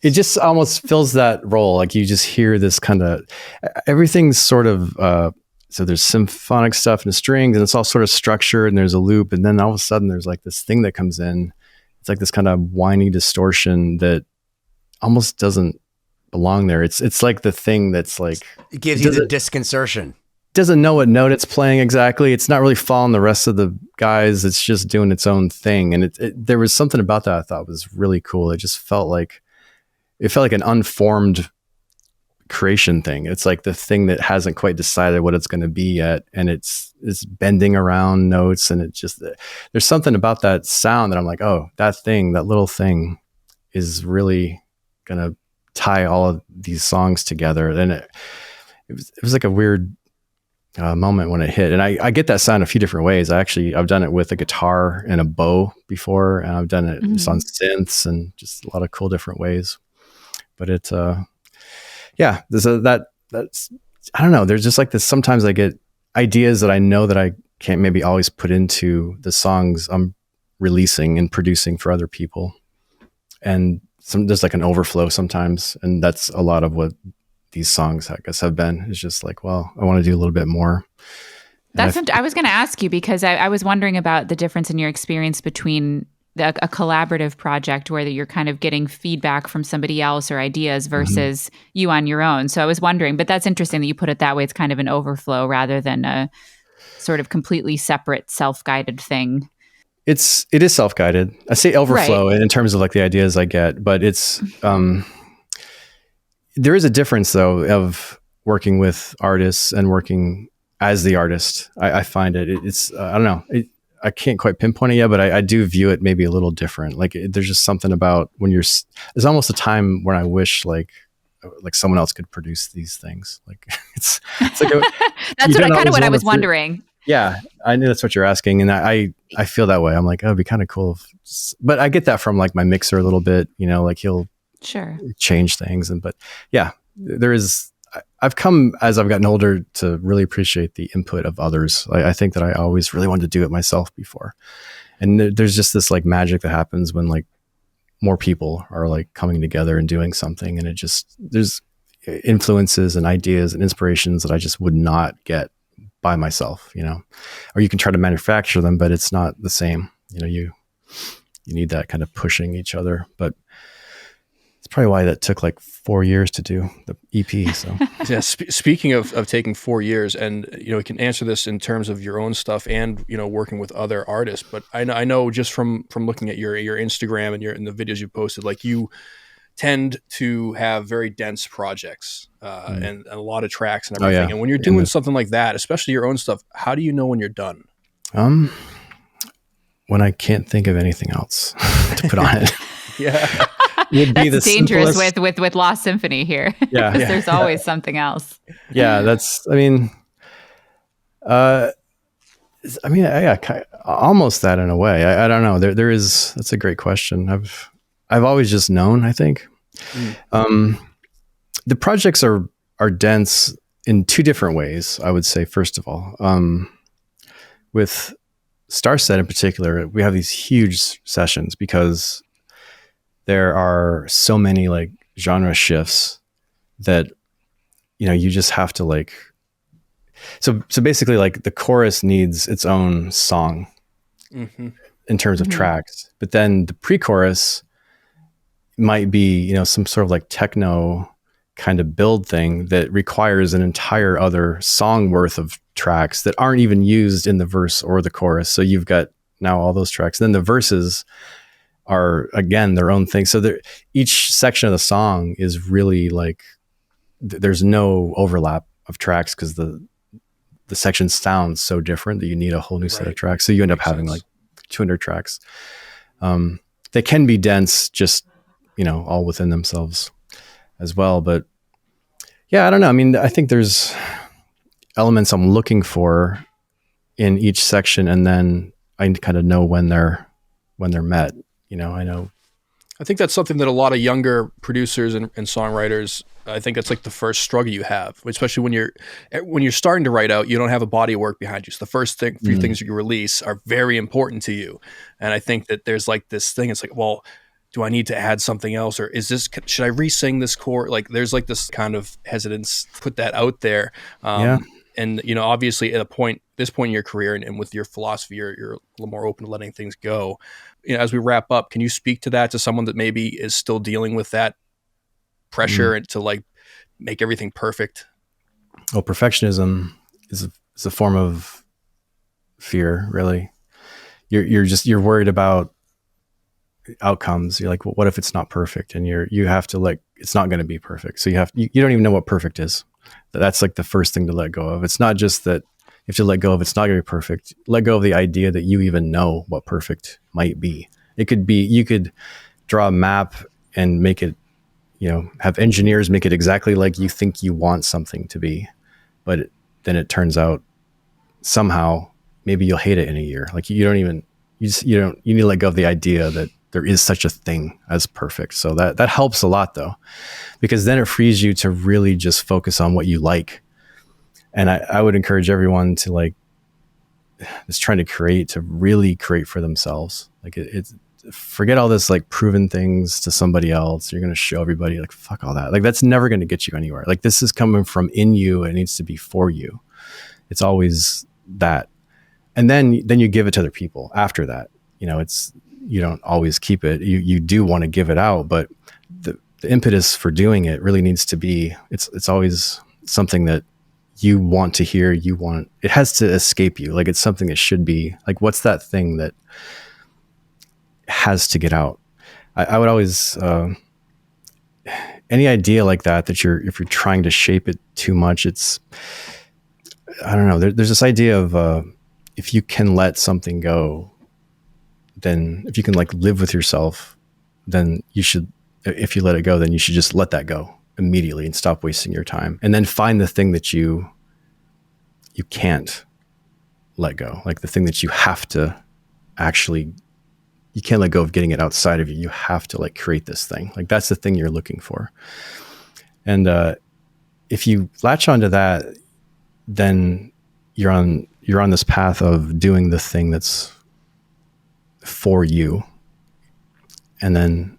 it just almost fills that role. Like you just hear this kind of, everything's sort of, so there's symphonic stuff and strings, and it's all sort of structured, and there's a loop. And then all of a sudden there's like this thing that comes in. It's like this kind of whiny distortion that almost doesn't belong there. It's like the thing that's like, It gives you the disconcertion. doesn't know what note it's playing exactly. It's not really following the rest of the guys. It's just doing its own thing. And there was something about that I thought was really cool. It just felt like an unformed creation thing. It's like the thing that hasn't quite decided what it's going to be yet. And it's bending around notes. And it just, there's something about that sound that I'm like, oh, that little thing is really going to tie all of these songs together. And it was like a weird moment when it hit. And I get that sound a few different ways. I've done it with a guitar and a bow before, and I've done it just on synths and just a lot of cool different ways. But that's I don't know. There's just like this, sometimes I get ideas that I know that I can't maybe always put into the songs I'm releasing and producing for other people. And there's like an overflow sometimes. And that's a lot of what these songs, I guess, have been. It's just like, well, I want to do a little bit more. That's what I was going to ask you, because I was wondering about the difference in your experience between a collaborative project where you're kind of getting feedback from somebody else or ideas versus you on your own. So I was wondering, but that's interesting that you put it that way. It's kind of an overflow rather than a sort of completely separate self-guided thing. It is self-guided. I say overflow in terms of like the ideas I get, but it's, there is a difference though of working with artists and working as the artist. I find it's, I don't know. I can't quite pinpoint it yet, but I do view it maybe a little different. Like there's just something about when there's almost a time when I wish like someone else could produce these things. Like it's like that's what I was wondering. Yeah, I knew that's what you're asking, and I feel that way. I'm like, oh, it'd be kind of cool, but I get that from like my mixer a little bit. You know, like he'll change things, but yeah, there is. I've come as I've gotten older to really appreciate the input of others. I think that I always really wanted to do it myself before. And there's just this like magic that happens when like more people are like coming together and doing something. And there's influences and ideas and inspirations that I just would not get by myself, you know, or you can try to manufacture them, but it's not the same. You know, you need that kind of pushing each other, but it's probably why that took like 4 years to do the EP. So yeah. Speaking of taking 4 years, and you know, we can answer this in terms of your own stuff and you know working with other artists. But I know just from looking at your Instagram and the videos you posted, like you tend to have very dense projects and a lot of tracks and everything. And when you're doing something like that, especially your own stuff, how do you know when you're done? When I can't think of anything else to put on it. Yeah. That's dangerous with Lost Symphony here. Yeah. There's always something else. Yeah. Almost that in a way. I don't know. That's a great question. I've always just known, I think. The projects are dense in two different ways, I would say, first of all. With Starset in particular, we have these huge sessions because there are so many like genre shifts that, you know, you just have to like, so basically like the chorus needs its own song in terms of tracks, but then the pre-chorus might be, you know, some sort of like techno kind of build thing that requires an entire other song worth of tracks that aren't even used in the verse or the chorus. So you've got now all those tracks. Then the verses are again their own thing. So each section of the song is really like there's no overlap of tracks because the section sounds so different that you need a whole new set of tracks. So you end up having like 200 tracks. They can be dense, just, you know, all within themselves as well. But yeah, I don't know. I mean, I think there's elements I'm looking for in each section, and then I kind of know when they're met. You know, I think that's something that a lot of younger producers and songwriters, I think that's like the first struggle you have, especially when you're starting to write out, you don't have a body of work behind you. So the first few things you release are very important to you. And I think that there's like this thing, it's like, well, do I need to add something else? Or should I re-sing this chord? Like there's like this kind of hesitance to put that out there. And, you know, obviously at this point in your career and with your philosophy, you're a little more open to letting things go. You know, as we wrap up, can you speak to that to someone that maybe is still dealing with that pressure and to like make everything perfect? Well, perfectionism is a form of fear, really. You're worried about outcomes. You're like, well, what if it's not perfect? And you have to like, it's not going to be perfect. So you don't even know what perfect is. That's like the first thing to let go of. It's not just that you have to let go of it's not going to be perfect. Let go of the idea that you even know what perfect might be. It could be, you could draw a map and make it, you know, have engineers make it exactly like you think you want something to be. But then it turns out somehow maybe you'll hate it in a year. Like you need to let go of the idea that there is such a thing as perfect. So that helps a lot though, because then it frees you to really just focus on what you like. And I would encourage everyone to like is trying to create to really create for themselves. Like it's forget all this like proven things to somebody else. You're going to show everybody, like, fuck all that. Like that's never going to get you anywhere. Like this is coming from in you. It needs to be for you. It's always that. And then you give it to other people after that. You know, you don't always keep it. You do want to give it out, but the impetus for doing it really needs to be, it's always something that you want to hear. It has to escape you. Like it's something that should be like, what's that thing that has to get out? I would always, any idea like that if you're trying to shape it too much, I don't know. There's this idea of, if you can let something go, then if you can like live with yourself, then you should, if you let it go, then you should just let that go immediately and stop wasting your time. And then find the thing that you can't let go. Like the thing that you have to actually, you can't let go of getting it outside of you. You have to like create this thing. Like that's the thing you're looking for. And if you latch onto that, then you're on this path of doing the thing that's for you. And then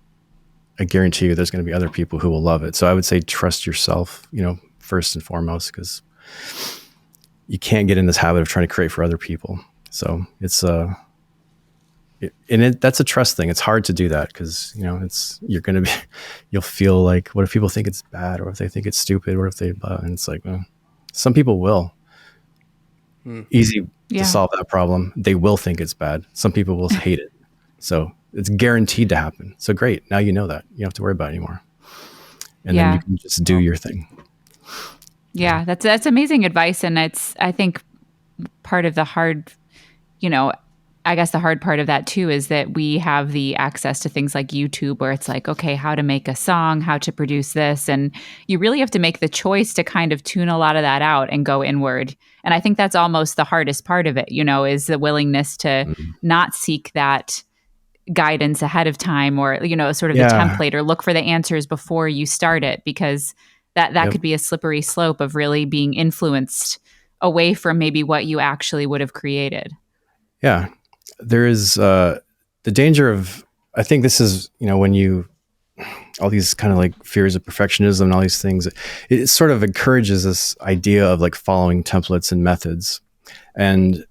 I guarantee you there's going to be other people who will love it. So I would say trust yourself, first and foremost, because you can't get in this habit of trying to create for other people. So it's that's a trust thing. It's hard to do that because, you'll feel like, what if people think it's bad, or if they think it's stupid, or if they, and it's like, well, some people will. Easy to solve that problem. They will think it's bad. Some people will hate it. So it's guaranteed to happen. So great. Now you know that. You don't have to worry about it anymore. And then you can just do your thing. Yeah, that's amazing advice. And I think part of the hard, I guess the hard part of that too is that we have the access to things like YouTube, where it's like, okay, how to make a song, how to produce this. And you really have to make the choice to kind of tune a lot of that out and go inward. And I think that's almost the hardest part of it, is the willingness to not seek that guidance ahead of time, or, sort of the template, or look for the answers before you start it, because that could be a slippery slope of really being influenced away from maybe what you actually would have created. Yeah. There is the danger of, I think this is, when all these kind of like fears of perfectionism and all these things, it sort of encourages this idea of like following templates and methods. And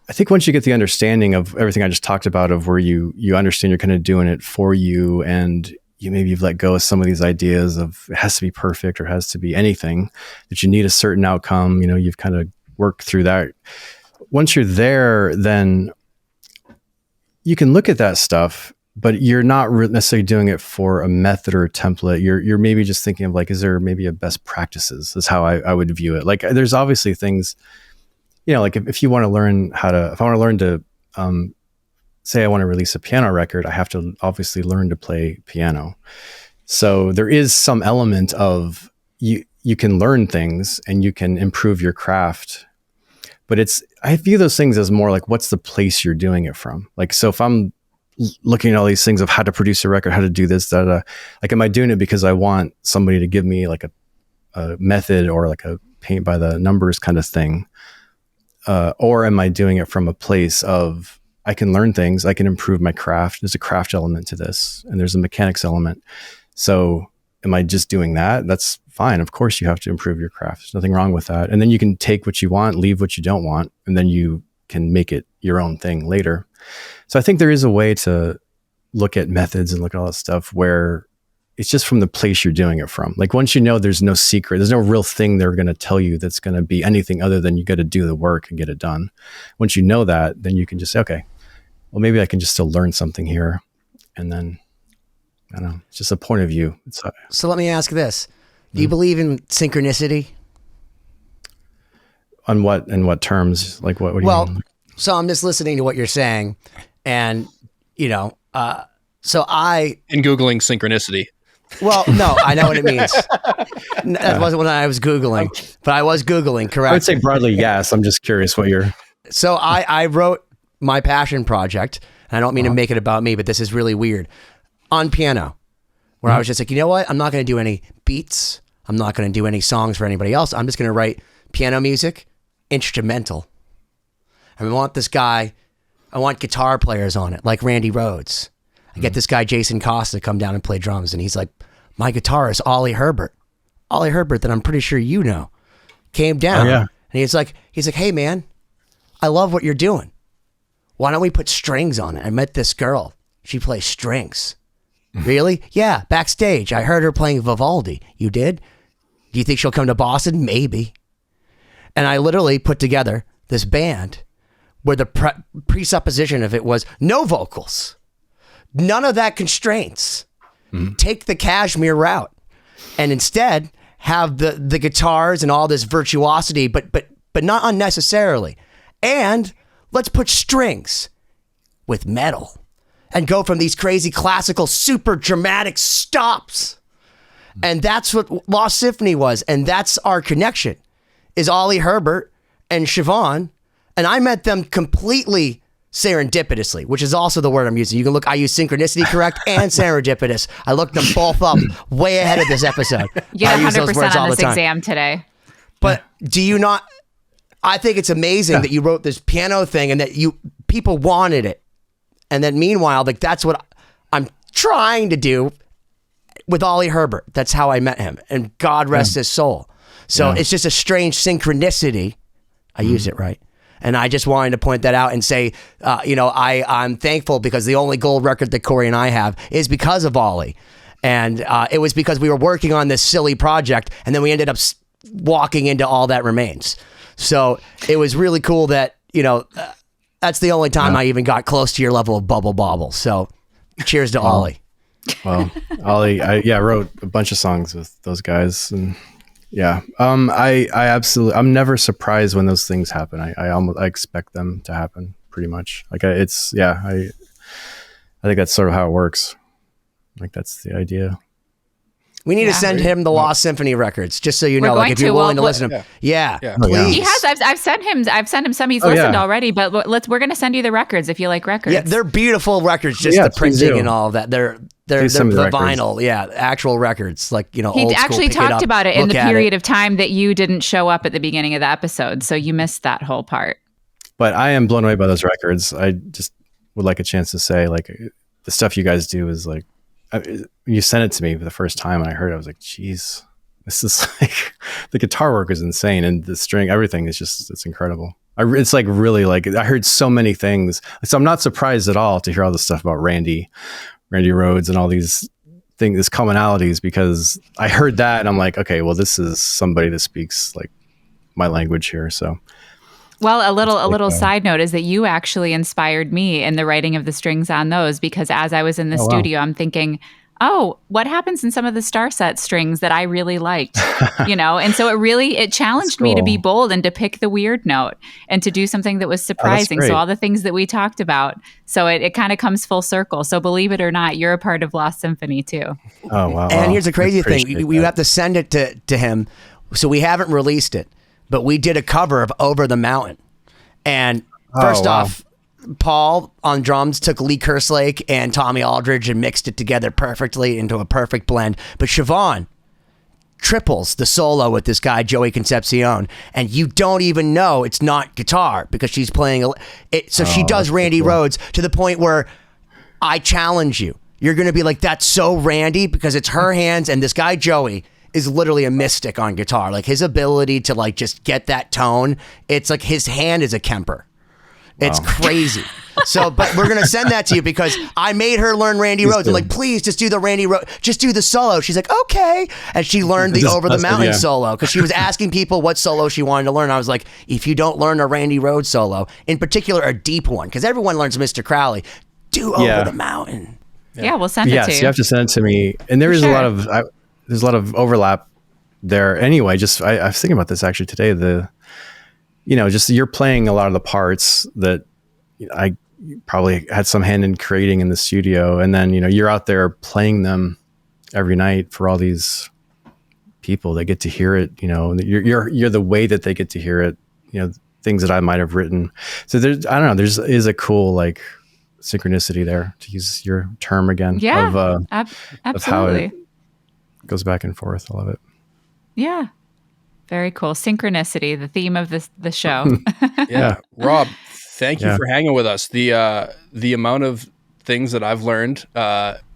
I think once you get the understanding of everything I just talked about, of where you understand you're kind of doing it for you, and you've let go of some of these ideas of it has to be perfect or has to be anything, that you need a certain outcome, you've kind of worked through that. Once you're there, then you can look at that stuff, but you're not necessarily doing it for a method or a template. You're maybe just thinking of like, is there maybe a best practices? Is how I would view it. Like there's obviously things, like if you want to learn if I want to learn to, say I want to release a piano record, I have to obviously learn to play piano. So there is some element of you can learn things and you can improve your craft. But I view those things as more like, what's the place you're doing it from? Like, so if I'm looking at all these things of how to produce a record, how to do this, like, am I doing it because I want somebody to give me like a method or like a paint by the numbers kind of thing? Or am I doing it from a place of, I can learn things, I can improve my craft. There's a craft element to this, and there's a mechanics element. So am I just doing that? That's fine. Of course you have to improve your craft. There's nothing wrong with that. And then you can take what you want, leave what you don't want, and then you can make it your own thing later. So I think there is a way to look at methods and look at all that stuff where it's just from the place you're doing it from. Like once there's no secret, there's no real thing they're going to tell you that's going to be anything other than you got to do the work and get it done. Once you know that, then you can just say, okay, well, maybe I can just still learn something here. And then, I don't know, it's just a point of view. So let me ask this. Do you believe in synchronicity? In what terms? Like what do you mean? So I'm just listening to what you're saying, and so in Googling synchronicity. Well, no, I know what it means. That wasn't what I was Googling, but I was Googling, correct? I would say broadly, yes. I'm just curious what you're... So I wrote my passion project, and I don't mean to make it about me, but this is really weird, on piano, where I was just like, you know what? I'm not going to do any beats. I'm not going to do any songs for anybody else. I'm just going to write piano music, instrumental. I want this guy, I want guitar players on it, like Randy Rhoads. I get this guy, Jason Costa, to come down and play drums. And he's like, my guitarist, Ollie Herbert that I'm pretty sure you know, came down. Oh, yeah. And he's like, hey man, I love what you're doing. Why don't we put strings on it? I met this girl. She plays strings. Really? Yeah, backstage. I heard her playing Vivaldi. You did? Do you think she'll come to Boston? Maybe. And I literally put together this band where the presupposition of it was no vocals, none of that constraints. Take the Kashmir route, and instead have the guitars and all this virtuosity, but not unnecessarily. And let's put strings with metal and go from these crazy classical, super dramatic stops. And that's what Lost Symphony was. And that's our connection, is Ollie Herbert and Siobhán. And I met them completely serendipitously, which is also the word I'm using. You can look, I use synchronicity correct and serendipitous. I looked them both up way ahead of this episode. You get 100% on this exam today. But do you not, I think it's amazing that you wrote this piano thing and that people wanted it. And then meanwhile, like that's what I'm trying to do with Ollie Herbert. That's how I met him, and God rest his soul. So it's just a strange synchronicity. I used it right. And I just wanted to point that out and say, I'm thankful because the only gold record that Cory and I have is because of Ollie. And it was because we were working on this silly project, and then we ended up walking into All That Remains. So it was really cool that, that's the only time I even got close to your level of bubble bobble. So cheers to Ollie. Well, Ollie, I wrote a bunch of songs with those guys, and I absolutely, I'm never surprised when those things happen. I expect them to happen pretty much. Like I think that's sort of how it works. Like that's the idea. We need to send him the Lost Symphony records, just so you know. Like if you're willing to listen to him, please. He has. I've sent him some. He's listened already. But we're going to send you the records if you like records. Yeah, they're beautiful records. Just the printing and all of that. They're the vinyl. Yeah, actual records. Like he actually talked about it in the period of time that you didn't show up at the beginning of the episode, so you missed that whole part. But I am blown away by those records. I just would like a chance to say, like, the stuff you guys do is like. When you sent it to me for the first time and I heard it, I was like, geez, this is like, the guitar work is insane. And the string, everything is just, it's incredible. It's like really like, I heard so many things. So I'm not surprised at all to hear all this stuff about Randy Rhoads and all these things, these commonalities, because I heard that and I'm like, okay, well, this is somebody that speaks like my language here. So. Well, a little side note is that you actually inspired me in the writing of the strings on those, because as I was in the studio, I'm thinking, oh, what happens in some of the Starset strings that I really liked, And so it challenged me to be bold and to pick the weird note and to do something that was surprising. So all the things that we talked about. So it kind of comes full circle. So believe it or not, you're a part of Lost Symphony too. Oh, wow. And here's the crazy thing. You have to send it to him. So we haven't released it. But we did a cover of Over the Mountain. And first off, Paul on drums took Lee Kerslake and Tommy Aldridge and mixed it together perfectly into a perfect blend. But Siobhán triples the solo with this guy, Joey Concepcion. And you don't even know it's not guitar because she's playing it. So she does Randy Rhoads to the point where I challenge you. You're going to be like, that's so Randy, because it's her hands, and this guy, Joey, is literally a mystic on guitar. Like his ability to like just get that tone. It's like his hand is a Kemper. It's crazy. So, but we're going to send that to you because I made her learn Randy Rhoads. I'm like, please just do the Randy Rhoads, just do the solo. She's like, okay. And she learned the Over the Mountain solo because she was asking people what solo she wanted to learn. I was like, if you don't learn a Randy Rhoads solo, in particular a deep one, because everyone learns Mr. Crowley, do Over the Mountain. Yeah, we'll send it to you. Yes, you have to send it to me. And there is a lot of... there's a lot of overlap there anyway. Just I was thinking about this actually today. Just you're playing a lot of the parts that I probably had some hand in creating in the studio, and then you're out there playing them every night for all these people that get to hear it. You're the way that they get to hear it. Things that I might have written. So there's is a cool like synchronicity there, to use your term again. Yeah, absolutely. Of how it goes back and forth. I love it. Yeah. Very cool. Synchronicity, the theme of the show. Yeah. Rob, Thank you for hanging with us. The amount of things that I've learned.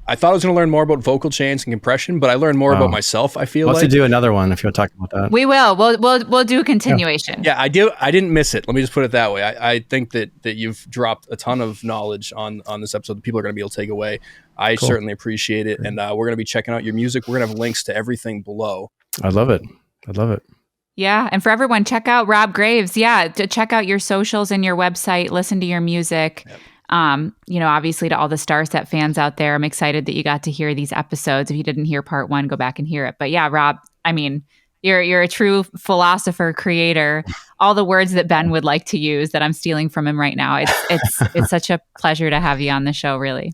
I thought I was going to learn more about vocal chains and compression, but I learned more about myself. I feel we'll like have to do another one if you'll talk about that. We will. We'll do a continuation. Yeah, I do. I didn't miss it. Let me just put it that way. I think that you've dropped a ton of knowledge on this episode that people are going to be able to take away. I certainly appreciate it, and we're going to be checking out your music. We're going to have links to everything below. I love it. Yeah, and for everyone, check out Rob Graves. Yeah, to check out your socials and your website. Listen to your music. Yep. Obviously to all the Starset fans out there, I'm excited that you got to hear these episodes. If you didn't hear part 1, go back and hear it. But yeah, Rob, I mean, you're a true philosopher, creator. All the words that Ben would like to use that I'm stealing from him right now. It's such a pleasure to have you on the show, really.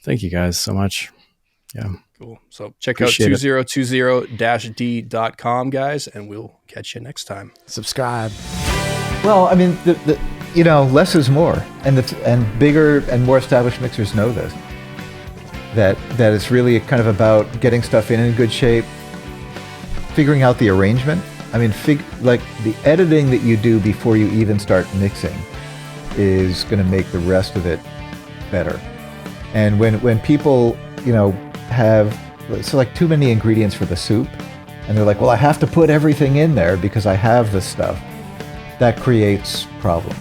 Thank you guys so much. Yeah. Cool. So check out 2020-d.com, guys, and we'll catch you next time. Subscribe. Well, I mean, less is more, and bigger and more established mixers know this. That it's really kind of about getting stuff in good shape, figuring out the arrangement. I mean, like the editing that you do before you even start mixing is going to make the rest of it better. And when people, have like too many ingredients for the soup, and they're like, well, I have to put everything in there because I have this stuff, that creates problems.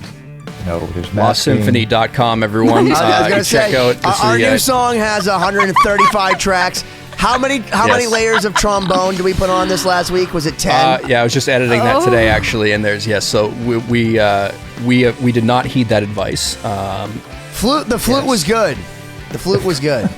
There's LostSymphony.com, everyone. I was going to say, check out our new song has 135 tracks. How many layers of trombone did we put on this last week? Was it 10? Yeah, I was just editing that today, actually, and there's so we did not heed that advice. The flute was good. The flute was good.